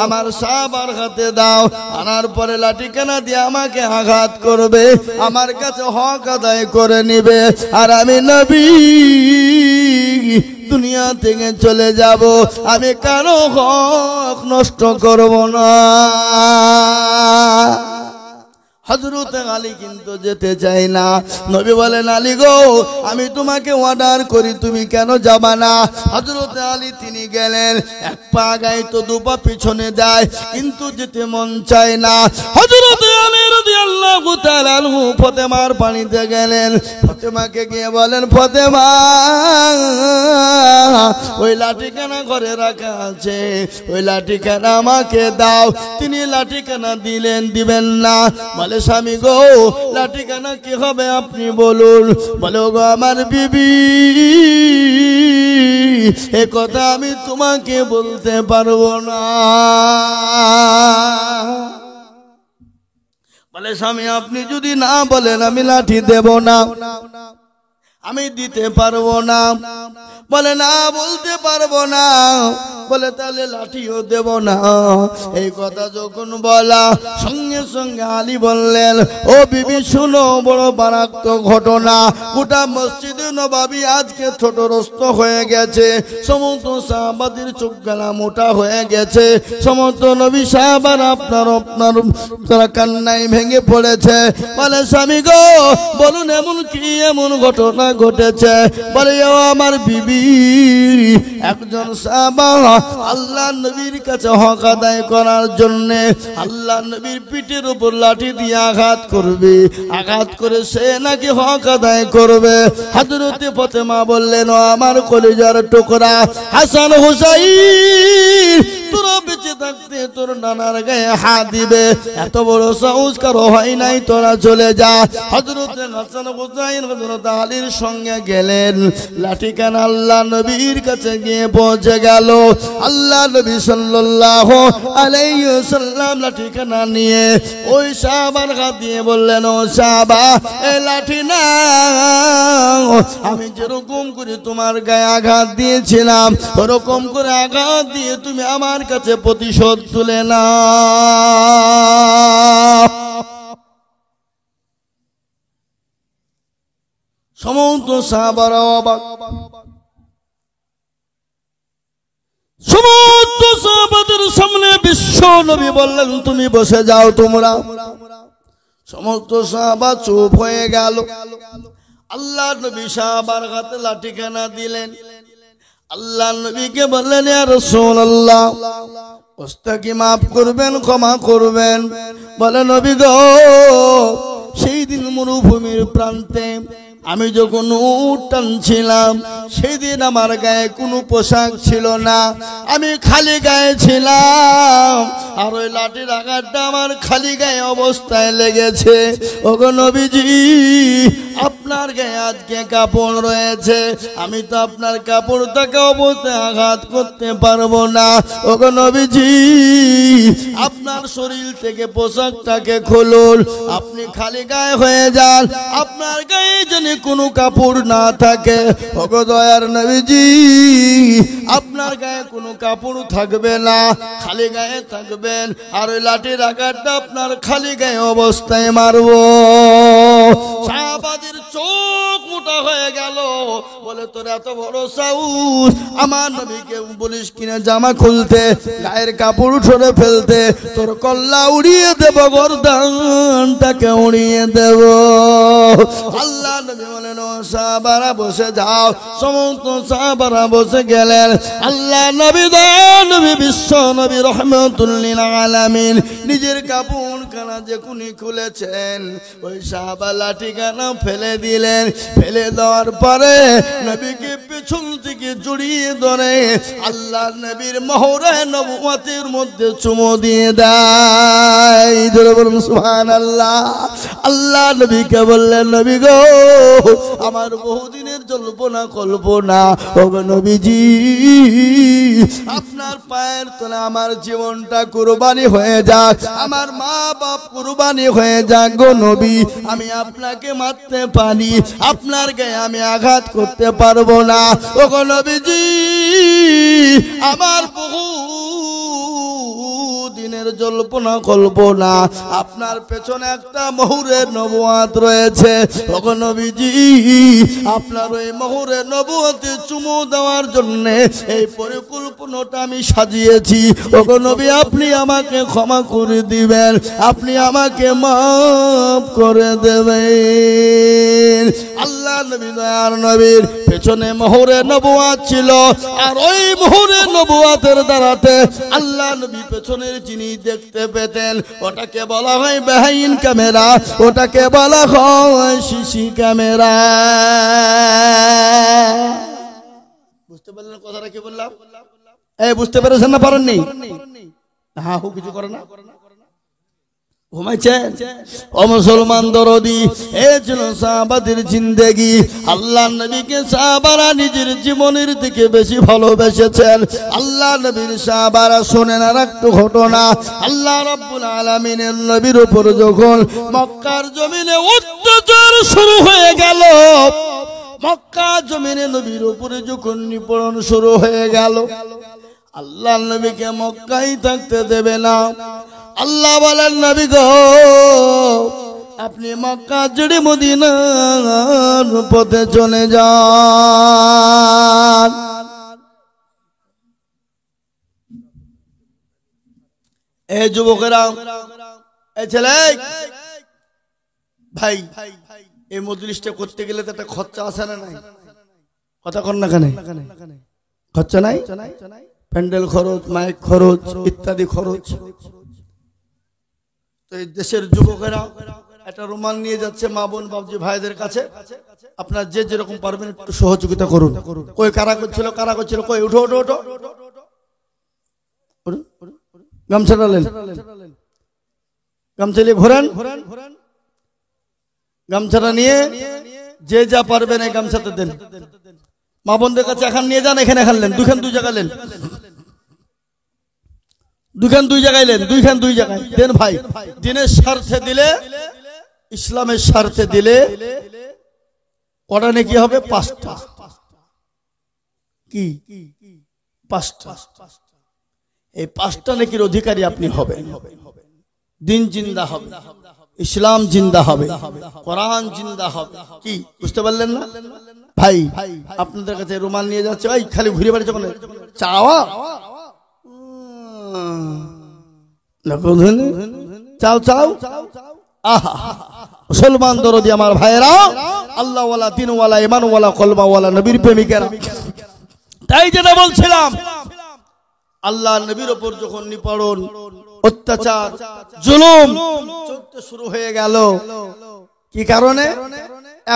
আমার সাহাবার হাতে দাও। আনার পরে লাঠিখানা দিয়ে আমাকে আঘাত করবে, আমার কাছে হক আদায় করে নিবে, আর আমি নবী দুনিয়া থেকে চলে যাব, আমি কারো হক নষ্ট করব না। হযরত আলী কিন্তু যেতে চাই না। নবী বলেন, আলী গো আমি তোমাকে অর্ডার করি, তুমি কেন যাবা না? হযরত আলী তিনি গেলেন, এক পা আগায় তো দু পা পিছনে দেয়, কিন্তু যেতে মন চায় না। হযরত আলী রাদিয়াল্লাহু তাআলা আনহু ফাতেমার বাড়িতে গেলেন। ফাতেমাকে গিয়ে বলেন, ফাতেমা ওই লাঠিখানা ঘরে রাখা আছে, ওই লাঠিখানা আমাকে দাও। তিনি লাঠিখানা দিলেন, দিবেন না। বলে, স্বামী গো লাঠিখানা কি হবে আপনি বলুন। বলে, গো আমার বিবি, এ কথা আমি তোমাকে বলতে পারবো না। বলে, স্বামী আপনি যদি না বলেন আমি লাঠি দেব না, আমি দিতে পারবো না। বলে, না বলতে পারবো না। বলে, তাহলে লাঠিও দেব না। এই কথা যখন বলা, সঙ্গে সঙ্গে আলী বললেন, ও বিবি শুনো, বড় মারাত্মক ঘটনা। গোটা মসজিদে নববী আজকে ছোটরস্ত হয়ে গেছে, সমস্ত সাহাবাদের চোখ গলা মোটা হয়ে গেছে, সমস্ত নবী সাহাবার আপনার তারা কান্নায় ভেঙে পড়েছে। বলে, স্বামী গো বলুন এমন কি এমন ঘটনা ঘটেছে? বলে, ও আমার বিবি, একজন সাহাবা আল্লাহ নবীর কাছে হক আদায় করার জন্য আল্লাহ নবীর পিঠের উপর লাঠি দিয়ে আঘাত করবে, আঘাত করে সে নাকি হক আদায় করবে। হযরত ফাতেমা বললেন, ও আমার কলিজার টুকরা হাসান হুসাইন, তোরা বেঁচে থাকতে তোর নানার গায়ে হাত দিবে, এত বড় সাহস কারো হয় নাই, তোরা চলে যা। হযরত হাসান হুসাইন হযরত আলীর সঙ্গে গেলেন। লাঠিখানা আল্লাহ নবীর কাছে গিয়ে পৌঁছে গেল। আল্লাহ নবী সাল্লাল্লাহু আলাইহি ওয়াসাল্লাম লাঠিখানা নিয়ে ওই সাহাবার হাত দিয়ে বললেন, ও সাহাবা এই লাঠি নাও, আমি যেরকম করে তোমার গায়ে আঘাত দিয়েছিলাম ওরকম করে আঘাত দিয়ে তুমি আমার কাছে প্রতিশোধ তুলে নাও। সমস্ত সাহাবারা অবাক। সমস্ত সাহাবাদের সামনে বিশ্ব নবী বললেন, তুমি বসে যাও তোমরা। সমস্ত সাহাবা চুপ হয়ে গেল। আল্লাহ নবী সাহাবার হাতে লাঠিখানা দিলেন। আল্লাহ নবীকে বললেন, ইয়া রাসূলুল্লাহ ওস্তাকি মাফ করবেন, ক্ষমা করবেন। বলে, নবী গো সেই দিন মরুভূমির প্রান্তে আমি যখন উট টানছিলাম, সেদিন আমার গায়ে কোনো পোশাক ছিল না, আমি খালি গায়ে ছিলাম, আর ওই লাঠির আঘাতটা আমার খালি গায়ে অবস্থায় লেগেছে। ওগো নবীজি আপনার গায়ে আজকে কাপড় রয়েছে, আমি তো আপনার কাপড় থেকে অবস্থায় আঘাত করতে পারবো না। ওগো নবীজি আপনার শরীর থেকে পোশাকটাকে খুলুন, আপনি খালি গায়ে হয়ে যান, আপনার গায়ে যেন কোনো কাপড় না থাকে। ওগো দয়ার নবীজি আপনার গায়ে কোনো কাপড় থাকবে না, খালি গায়ে থাকবেন, আর ওই লাঠির আঘাতটা আপনার খালি গায়ে অবস্থায় মারবো। সাহাবাদের চোখ মোটা হয়ে গেল। বলে, তোর এত বড় সাহস, আমার নবীকে বলিস কিনা জামা খুলতে, গায়ের কাপড় সরে ফেলতে, তোর কল্লা উড়িয়ে দেব, গর্দানটাকে উড়িয়ে দেব। আল্লাহ নবী বলেন, ও সাহাবারা বসে যাও। সমস্ত সাহাবারা বসে গেলেন। আল্লাহ নবী নবী বিশ্ব নবী রাহমাতুল লিল আলামিন নিজের কাপড় খানা যে কুনি খুলেছেন, ওই সাহাবা লাঠিখানা ফেলে দিলেন। ফেলে দেওয়ার পরে নবীকে পেছন থেকে জড়িয়ে ধরে আল্লাহ নবীর মোহরে নবুয়তের মধ্যে চুমো দিয়ে দেয়। জোরে বলুন সুবহানাল্লাহ। আল্লাহ নবীকে বললেন, নবী গো আমার বহুদিনের জল্পনা কল্পনা, ওগো নবীজি আপনার পায়ের তলে আমার জীবনটা কুরবানি হয়ে যাক, আমার মা বাপ কুরবানি হয়ে যাক গো নবী। আমি আপনাকে মারতে পারি, আপনার গায়ে আমি আঘাত করতে পারবো না। ওগো নবীজি আমার বহু দিনের জল্পনা কল্পনা, আপনার পেছনে একটা মোহরের নবুয়ত রয়েছে। ওগো নবীজি আপনার ওই মোহরের নবুয়তে চুমু দেওয়ার জন্য এই পরিকল্পনাটা আমি সাজিয়েছি। ওগো নবী আপনি আমাকে ক্ষমা করে দিবেন, আপনি আমাকে মাফ করে দেবেন। আল্লাহ নবী দয়ার নবীর পেছনে মোহরের নবুয়ত ছিল, আর ওই মোহরের নবুয়তের দ্বারাতে আল্লাহ নবী পেছনের জিনিস দেখতে পেতেন। ওটাকে বলা হয় বেহাইন ক্যামেরা, ওটাকে বলা হয় সিসি ক্যামেরা। বুঝতে পারলেন কথাটা কি বললাম? এই বুঝতে পেরেছেন না পারেননি? হ্যাঁ হু কিছু করে না, ঘুমাইছেন? ও মুসলমান দরদি, এ ছিল সাহাবাদের জিন্দেগি। আল্লাহ নবীকে সাহাবারা নিজের জীবনের দিকে বেশি ভালোবেসেছেন। আল্লাহ নবীর সাহাবারা শোনেন আর একটু ঘটনা। আল্লাহ রাব্বুল আলামিনের নবীর উপর যখন মক্কার জমিনে অত্যাচার শুরু হয়ে গেল, মক্কা জমিনে নবীর উপরে যখন নিপীড়ন শুরু হয়ে গেল, আল্লাহ নবীকে মক্কায় থাকতে দেবে না। আল্লাহ বলেন, নবী গো আপনি মক্কা ছেড়ে মদিনার পথে চলে যান। এই যুবকেরা, এই ছেলে ভাই, এই মজলিসটা করতে গেলে তো একটা খরচা আছে না? নাই কথা কর না, কেন খরচা নাই? প্যান্ডেল খরচ, মাইক খরচ ইত্যাদি খরচ। তো এই দেশের যুবকেরা একটা রুমাল নিয়ে যাচ্ছে মা বোন বাবজি ভাইদের কাছে, আপনার যে যেরকম পারবেন একটু সহযোগিতা করুন। কই কারা করছিল, কারা করছিল, কই উঠো উঠো উঠো, গামছাটা নেন, গামছা নিয়ে ঘোরেন, গামছাটা নিয়ে যে যা পারবেন এই গামছাতে দেন। মা বোনদের কাছে এখন নিয়ে যান, এখানে খানলেন, দুইখান দুই জায়গা নেন, দুইখান দুই জায়গায় নেন, দুইখান দুই জায়গায় দেন ভাই। দিনের স্বার্থে দিলে, ইসলামের স্বার্থে দিলে কটা নাকি হবে? 5টা। কি 5টা? এই 5টা নাকির অধিকারী আপনি হবেন। দিন জিন্দা হবে, ইসলাম জিন্দা হবে, কোরআন জিন্দা হবে। কি বুঝতে পারলেন না ভাই? আপনাদের কাছে রুমাল নিয়ে যাচ্ছে, ওই খালি ঘুরে বেড়াচ্ছে, চাওয়া চাও চাও। আহা মুসলমান দরদি আমার ভাইয়েরা, আল্লাহওয়ালা, দিনওয়ালা, ইমানওয়ালা, কলমাওয়ালা, নবীর প্রেমিকেরা, তাই যেটা বলছিলাম, আল্লাহ নবীর উপর যখন নিপীড়ন, অত্যাচার, জুলুম চলতে শুরু হয়ে গেল, কি কারণে?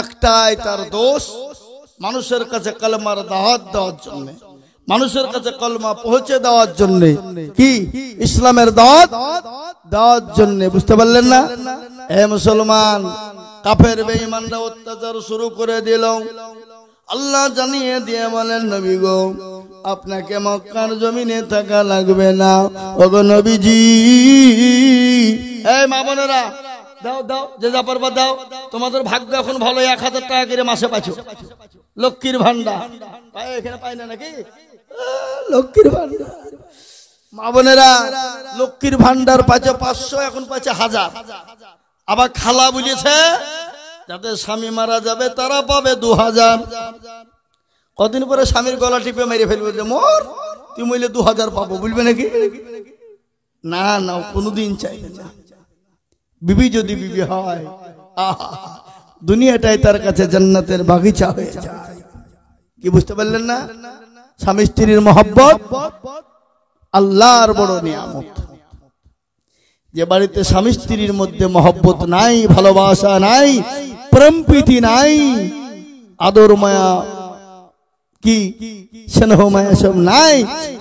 একটাই তার দোষ, মানুষের কাছে কলমার দাওয়াত দেওয়ার জন্য, মানুষের কাছে কলমা পৌঁছে দেওয়ার জন্য, কি ইসলামের দাওয়াত দেওয়ার জন্য। বুঝতে পারলেন না? হে মুসলমান, কাফের বেঈমানরা অত্যাচার শুরু করে দিল। আল্লাহ জানিয়ে দিয়ে বলেন, নবী গো আপনাকে মক্কার জমিনে থাকা লাগবে না। ওগো নবীজি, এই মা বোনেরা দাও দাও, যে যা পারবা দাও, তোমাদের ভাগ্য এখন ভালো, 1000 টাকা করে মাসে পাচ্ছো, লক্ষ্মীর ভান্ডার। এখানে পাই না নাকি লক্ষ্মীর ভান্ডার? মা বোনেরা লক্ষ্মীর ভান্ডার পাচ্ছে 500, এখন পাচ্ছে 1000। আবার খালা বলেছে যাদের স্বামী মারা যাবে তারা পাবে 2000। কদিন পরে স্বামীর গলা টিপে মেরে ফেলবে, যে মোর তুই মইলে 2000 পাবো, বলবে নাকি? না না, কোনোদিন চাইবে না। বিবি যদি বিবি হয়, দুনিয়াটাই তার কাছে জান্নাতের বাগিচা হয়ে যায়। কি বুঝতে পারলেন না? স্বামী স্ত্রীর মহব্বত আল্লাহর বড় নিয়ামত। যে বাড়িতে স্বামী স্ত্রীর মধ্যে মহব্বত নাই, ভালোবাসা নাই, প্রেম প্রীতি নাই, আদর মায়া কি স্নেহ মায়া সব নাই,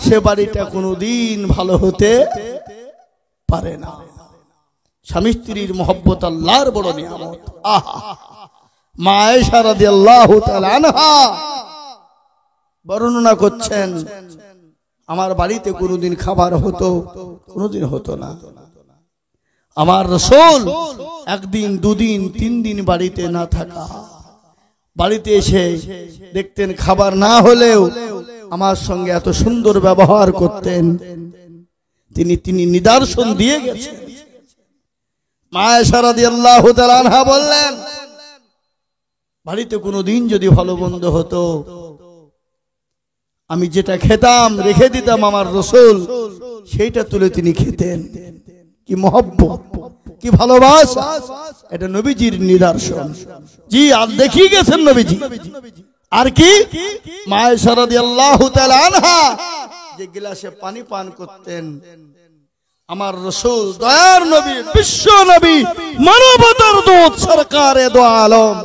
সে বাড়িটা কোনোদিন ভালো হতে পারে না। স্বামী স্ত্রীর মহব্বত আল্লাহর বড় নিয়ামত। আহা, মা আয়েশা রাদিয়াল্লাহু তাআলা আনহা বর্ণনা করছেন, আমার বাড়িতে কোনোদিন খাবার হতো, কোনোদিন হতো না। আমার রাসূল একদিন, দুদিন, 3 দিন বাড়িতে না থাকা, বাড়িতে এসে দেখতেন খাবার না হলেও আমার সঙ্গে এত সুন্দর ব্যবহার করতেন, তিনি নিদর্শন দিয়ে গেছেন। মা আয়েশা রাদিয়াল্লাহু তাআলা আনহা বললেন, বাড়িতে কোনোদিন যদি ভালো মন্দ হতো, আমি যেটা খেতাম রেখে দিতাম আমার রাসূল, সেইটা তুলে তিনি খেতেন। কি মহব্বত, কি ভালোবাসা, এটা নবীজির নিদর্শন। জি, আর দেখিয়ে গেছেন নবীজি। আর কি, মা আয়েশা রাদিয়াল্লাহু তাআলা আনহা যে গ্লাসে পানি পান করতেন, আমার রাসূল দয়ার নবী, বিশ্ব নবী, মানবতার দূত, সরকারে দো আলম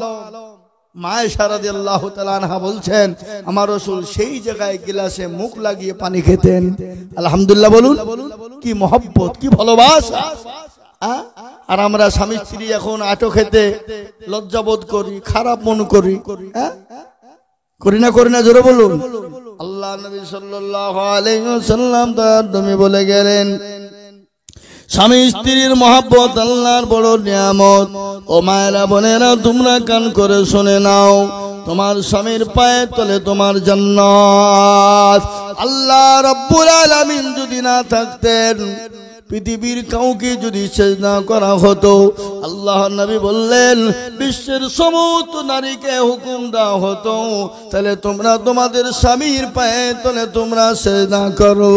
মা আয়েশা রাদিয়াল্লাহু তাআলা আনহা বলছেন, আমার রাসূল সেই জায়গায় গ্লাসে মুখ লাগিয়ে পানি খেতেন। আলহামদুলিল্লাহ বলুন, কি মহব্বত, কি ভালোবাসা। আর আমরা স্বামী স্ত্রী এখন আটো খেতে লজ্জাবোধ করি, খারাপ মন করি, করি না জোরে বলুন। আল্লাহ নবী সাল্লাল্লাহু আলাইহি ওয়াসাল্লাম তার নবী বলে গেলেন, স্বামী স্ত্রীর মহব্বত আল্লাহর বড় নিয়ামত। ও মায়েরা বোনেরা, তোমরা কান করে শুনে নাও, তোমার স্বামীর পায়ের তলে তোমার জান্নাত। আল্লাহ রাব্বুল আলামিন যদি না থাকতেন, পৃথিবীর কাউকে যদি সেজদা করা হতো, আল্লাহ নবী বললেন বিশ্বের সমস্ত নারীকে হুকুম দেওয়া হতো, তাহলে তোমরা তোমাদের স্বামীর পায়ের তলে তোমরা সেজদা করো।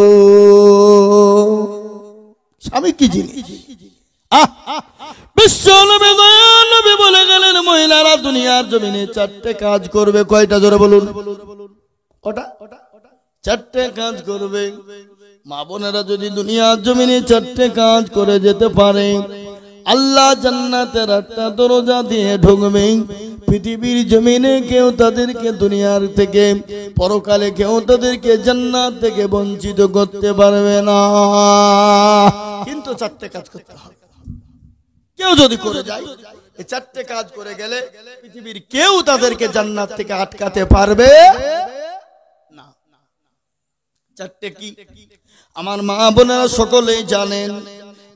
স্বামী কি জিনিস? বিশ্ব নবী বলে গেলেন, মহিলারা দুনিয়ার জমিনে 4টে কাজ করবে। কয়টা জোরে বলুন? কটা? 4টে কাজ করবে। মা বোনেরা যদি দুনিয়ার জমিনে 4টে কাজ করে যেতে পারে, আল্লাহ জান্নাতের 8টা দরজা দিয়ে ঢুকবে। পৃথিবীর জমিনে কেউ তাদেরকে দুনিয়ার থেকে, পরকালে কেউ তাদেরকে জান্নাত থেকে বঞ্চিত করতে পারবে না। কিন্তু 4টে কাজ করতে হবে। কেউ যদি করে যায়, এই 4টে কাজ করে গেলে পৃথিবীর কেউ তাদেরকে জান্নাত থেকে আটকাতে পারবে না। 4টে কি? আমার মা বোনেরা সকলেই জানেন।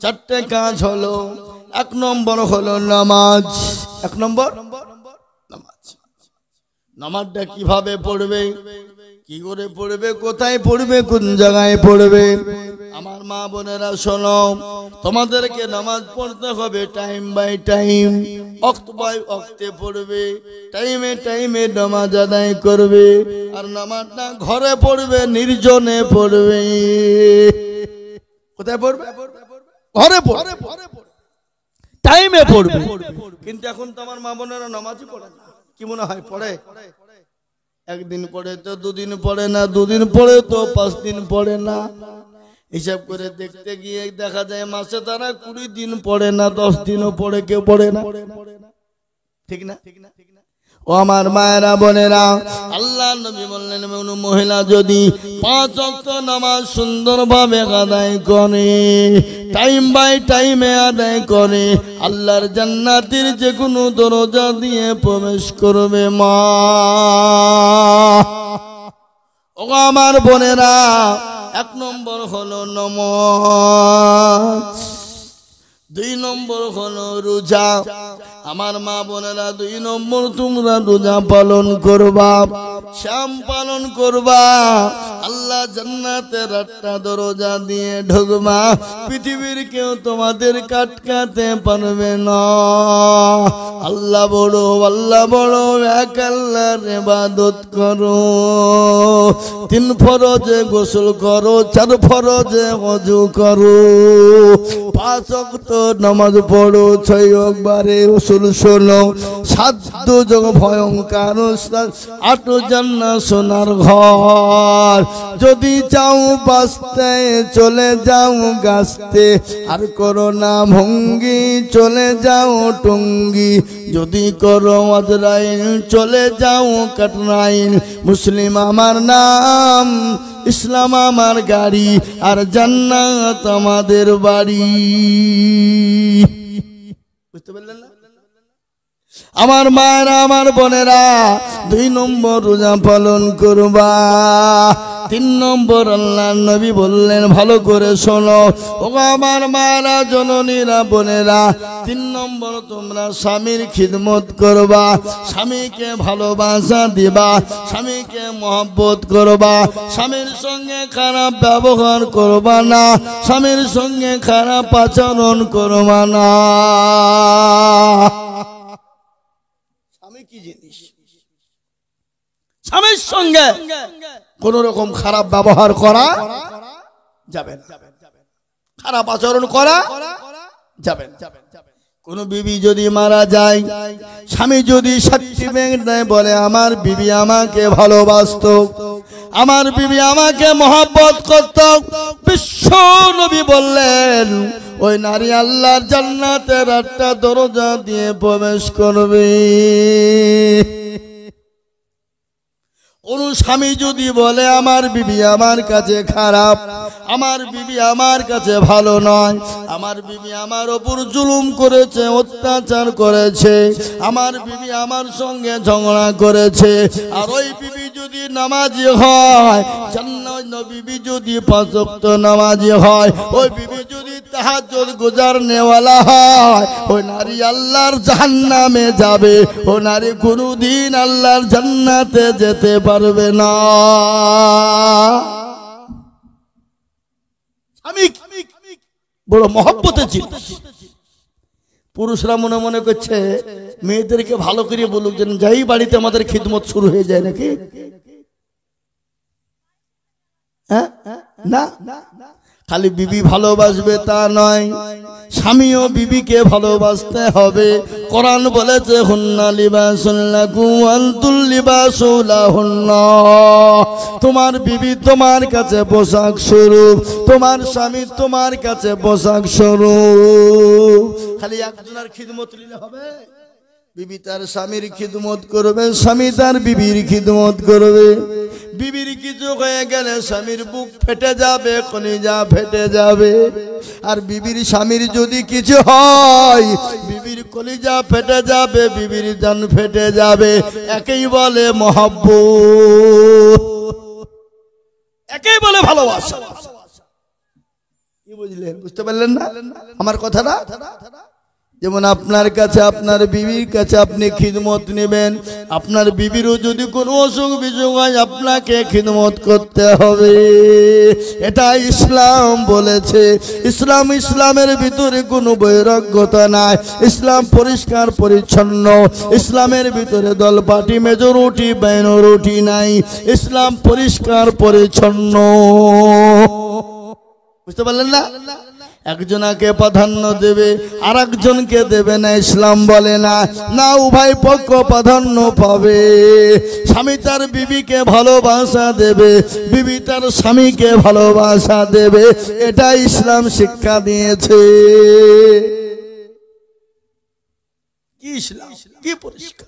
4টে কাজ হলো, 1 নম্বর হলো নামাজ। 1 নম্বর নামাজ। নামাজটা কিভাবে পড়বে, কি করে পড়বে, কোথায় পড়বে, কোন জায়গায় পড়বে? আমার মা বোনেরা শোনো, তোমাদেরকে নামাজ পড়তে হবে টাইম বাই টাইম, ওয়াক্ত বাই ওয়াক্তে পড়বে, টাইমে টাইমে নামাজ আদায় করবে। আর নামাজটা ঘরে পড়বে, নির্জনে পড়বে। কোথায় পড়বে? ঘরে পড়বে, টাইমে পড়বে। কিন্তু এখন তো আমার মা বোনেরা নামাজই পড়ে না। কি মনে হয় পড়ে? একদিন পড়ে তো 2 দিন পড়ে না, 2 দিন পড়ে তো 5 দিন পড়ে না। হিসাব করে দেখতে গিয়ে দেখা যায় মাসে তারা 20 দিন পড়ে না, 10 দিনও পড়ে কেউ পড়ে না। ঠিক না? ও আমার মায়েরা বোনেরা, আল্লাহ নবী বললেন, মহিলা যদি 5 ওয়াক্ত নামাজ সুন্দরভাবে আদায় করে, টাইম বাই টাইমে আদায় করে, আল্লাহর জান্নাতের যে কোনো দরজা দিয়ে প্রবেশ করবে। মা ও আমার বোনেরা, 1 নম্বর হলো নামাজ, 2 নম্বর হলো রোজা। আমার মা বোনেরা, 2 নম্বর তোমরা রোজা পালন করবা, শ্যাম পালন করবা, আল্লাহ জান্নাতের 8টা দরজা দিয়ে ঢুকবা। পৃথিবীর কেউ তোমাদের কাটকাতে পারবে না। আল্লাহ বড়, আল্লাহ বড়, এক আল্লাহর ইবাদত করো। 3 ফরজে গোসল করো, 4 ফরজে ওযু করো, 5 ওয়াক্ত নামাজ পড়ো, 6 ওয়াক্তে রাসূল শোনো, 7 যোগ ভয়ঙ্কর 8 জান্নাত সোনার ঘর। যদি চাও বাঁচতে চলে যাও গাছতে, আর করো না ভঙ্গি, চলে যাও টঙ্গি। যদি করো আজরাইল চলে যাও কাটরাইল। মুসলিম আমার নাম, ইসলাম আমার গাড়ি, আর জান্নাত আমাদের বাড়ি। বুঝতে পারলেন না? আমার মায়েরা, আমার বোনেরা, 2 নম্বর রোজা পালন করবা। 3 নম্বর আল্লাহর নবী বললেন, ভালো করে শোনো ও আমার মায়েরা, জননীরা, বোনেরা, 3 নম্বর তোমরা স্বামীর খিদমত করবা, স্বামীকে ভালোবাসা দিবা, স্বামীকে মহব্বত করবা, স্বামীর সঙ্গে খারাপ ব্যবহার করবা না, স্বামীর সঙ্গে খারাপ আচরণ করবা না। কি জিনিস? স্বামীর সঙ্গে কোন রকম খারাপ ব্যবহার করা যাবে না, খারাপ আচরণ করা যাবে না। কোন বিবি যদি মারা যায়, স্বামী যদি সার্টিফিকেট দেয়, বলে আমার বিবি আমাকে ভালোবাসতো, আমার বিবি আমাকে মহব্বত করত, বিশ্ব নবী বললেন ওই নারী আল্লাহর জান্নাতের 8টা দরজা দিয়ে প্রবেশ করবে। কোন স্বামী যদি বলে আমার বিবি আমার কাছে খারাপ, আমার বিবি আমার কাছে ভালো নয়, আমার বিবি আমার ওপর জুলুম করেছে, অত্যাচার করেছে, আমার বিবি আমার সঙ্গে ঝগড়া করেছে, আর ওই বিবি যদি নামাজি হয়, জান্নাত বিবি যদি 5 ওয়াক্ত নামাজি হয়, ওই বিবি যদি তাহাজ্জুদ গুজারনেওয়ালা হয়, ওই নারী আল্লাহর জাহান্নামে যাবে, ও নারী কোনদিন আল্লাহর জান্নাতে যেতে পারবে না। আমি বড় মহব্বতের জিনিস। পুরুষরা মনে মনে করছে মেয়েদেরকে ভালো করে বলুক, যেন যাই বাড়িতে আমাদের খিদমত শুরু হয়ে যায় নাকি? হ্যাঁ, না, খালি বিবি ভালোবাসবে তা নয়, স্বামীও বিবিকে ভালোবাসতে হবে। কোরআন বলেছে হুন্না লিবাসুল লাকুম ওয়া আনতুম লিবাসুল লাহুন্না। তোমার বিবি তোমার কাছে পোশাক স্বরূপ, তোমার স্বামী তোমার কাছে পোশাক স্বরূপ। খালি একজনের খিদমত নিলে হবে? বিবি তার স্বামীর খিদমত করবে, স্বামী তার বিবির খিদমত করবে। বিবির কিছু হয়ে গেলে স্বামীর বুক ফেটে যাবে, কলিজা ফেটে যাবে। আর বিবির স্বামীর যদি কিছু হয়, বিবির কলিজা ফেটে যাবে, বিবির জান ফেটে যাবে। একেই বলে মহব্বত, একেই বলে ভালোবাসা। কি বুঝলেন? বুঝতে পারলেন না আমার কথাটা? যেমন আপনার কাছে, আপনার বিবির কাছে আপনি খিদমত নেবেন, আপনার বিবিরও যদি কোনো অসুখ বিসুখ হয়, আপনাকে খিদমত করতে হবে। এটা ইসলাম বলেছে। ইসলামের ভিতরে কোনো বৈরাগ্যতা নাই। ইসলাম পরিষ্কার পরিচ্ছন্ন। ইসলামের ভিতরে দল পার্টি, মেজরিটি মাইনরিটি নাই। ইসলাম পরিষ্কার পরিচ্ছন্ন। বুঝতে পারলেন না? একজনকে প্রাধান্য দেবে, আর একজনকে দেবে না। ইসলাম বলে না, না, উভয় পক্ষ প্রাধান্য পাবে। স্বামী তার বিবিকে ভালোবাসা দেবে, বিবি তার স্বামীকে ভালোবাসা দেবে। এটা ইসলাম শিক্ষা দিয়েছে। কি ইসলাম, কি পরিষ্কার!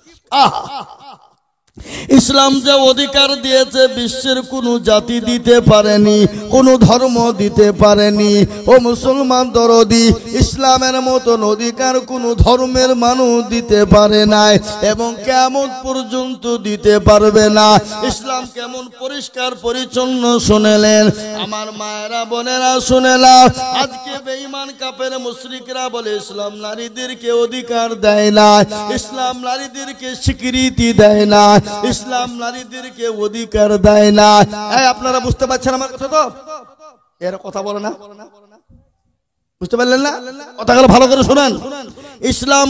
ইসলাম যে অধিকার দিয়েছে বিশ্বের কোন জাতি দিতে পারেনি, কোন ধর্ম দিতে পারেনি। ও মুসলমান দরদি, ইসলামের মতন অধিকার কোন ধর্মের মানুষ দিতে পারে নাই এবং কিয়ামত পর্যন্ত দিতে পারবে না। ইসলাম কেমন পরিষ্কার পরিচ্ছন্ন শুনেলেন আমার মায়েরা, বোনেরা, শুনেলাম। আজকে বেঈমান কাফের মুশরিকরা বলে ইসলাম নারীদেরকে অধিকার দেয় না, ইসলাম নারীদেরকে স্বীকৃতি দেয় না, ইসলাম নারীদেরকে অধিকার দেয় না। আপনারা বুঝতে পারছেন আমার কথা? তো এর কথা বলে না, বুঝতে পারলেন না? কথাগুলো ভালো করে শুনেন। ইসলাম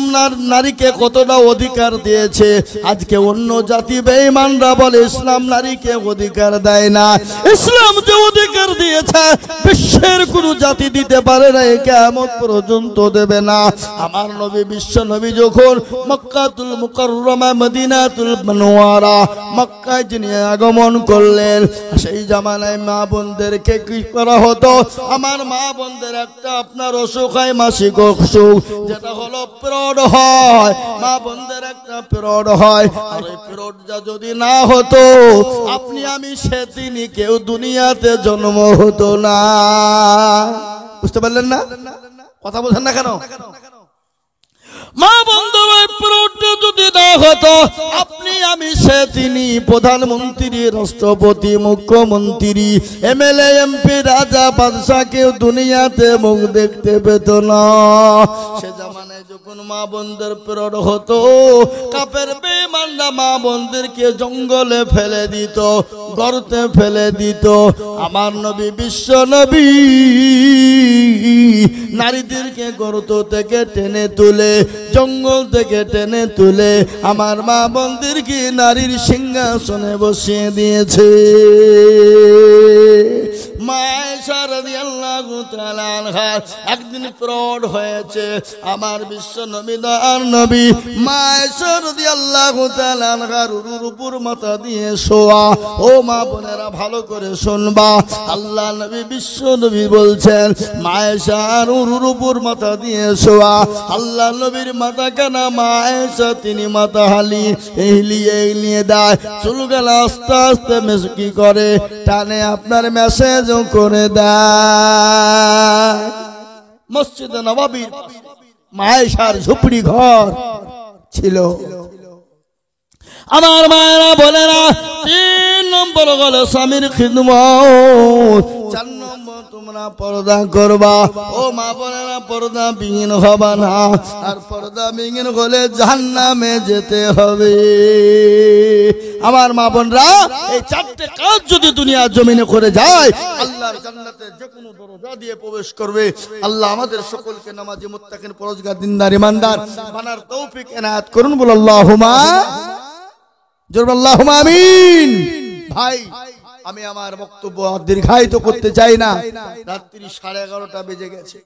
নারীকে কতটা অধিকার দিয়েছে। আজকে অন্য জাতি বেঈমানরা বলে ইসলাম নারীকে অধিকার দেয় না। ইসলাম যে অধিকার দিয়েছে বিশ্বের কোন জাতি দিতে পারে না, কিয়ামত পর্যন্ত দেবে না। আমার নবী, বিশ্ব নবী যখন মক্কাতুল মুকাররমা, মদিনাতুল মুনাওয়ারা, মক্কায় যিনি আগমন করলেন, সেই জামানায় মা বোনদেরকে কি করা হতো? আমার মা বোনদের একটা আপনার অসুখ হয়, মাসিক অসুখ, যেটা হলো হলো পিরিয়ড হয়, মা বোনদের একটা পিরিয়ড হয়। আর এই পিরিয়ডটা যদি না হতো আপনি আমি সেদিনই কেউ দুনিয়াতে জন্ম হতো না। বুঝতে পারলেন না? কথা বলছেন না কেন? মা বন্ধু পিরিয়ডটা যদি না হতো আপনি আমি সেদিনই প্রধানমন্ত্রী, রাষ্ট্রপতি, মুখ্যমন্ত্রী, এমএলএ, এমপি, রাজা, বাদশা কেউ দুনিয়াতে মুখ দেখতে পেত না। সে জামানায় যখন মা বোনদের পিরিয়ড হতো কাফের বেঈমানরা মা বোনদেরকে জঙ্গলে ফেলে দিত, গর্তে ফেলে দিত। আমার নবী বিশ্ব নবী নারীদেরকে গর্ত থেকে টেনে তুলে, জঙ্গল থেকে টেনে তুলে আমার মা বোনদেরকে নারীর সিংহাসনে বসিয়ে দিয়েছে। মা আয়েশা রাদিয়াল্লাহু তাআলা আনহা একদিন পিরিয়ড হয়েছে, আমার বিশ্ব নবী দয়ার নবী মা আয়েশা রাদিয়াল্লাহু তাআলা আনহার উরুর উপর মাথা দিয়ে শোয়া। ও মা বোনেরা ভালো করে শুনবা, আল্লাহ নবী বিশ্ব নবী বলছেন মা আয়েশার উরুর উপর মাথা দিয়ে শোয়া। আল্লাহ নবীর মাথা কানা, মা আয়েশা তিনি মাথা হিলিয়ে দেয়, চুলগুলো আস্তে আস্তে কি করে টানে আপনার মেসেজ করে দেয়। মসজিদে নববীর মা আয়েশার ঝুপড়ি ঘর ছিল। আমার মায়েরা বোনেরা, 3 নম্বর হলো স্বামীর খিদমত, 4 নম্বর তোমরা পর্দা করবা। ও মা বোনেরা, পর্দা বিহীন হবা না, আর পর্দা বিহীন হলে জাহান্নামে যেতে হবে। আমার মা বোনরা, এই 4টে কাজ যদি দুনিয়া জমিনে করে যায় আল্লাহর জান্নাতে যে কোনো দরজা দিয়ে প্রবেশ করবে। আল্লাহ আমাদের সকলকে নামাজি, মুত্তাকিন, পরহেজগার, দিনদার, ইমানদার বানার তৌফিক এনায়েত করুন। বল আল্লাহুম্মা আল্লাহুম্মা আমিন। ভাই, আমি আমার বক্তব্য দীর্ঘায়িত করতে চাই না, রাত্রি 11:30 বেজে গেছে।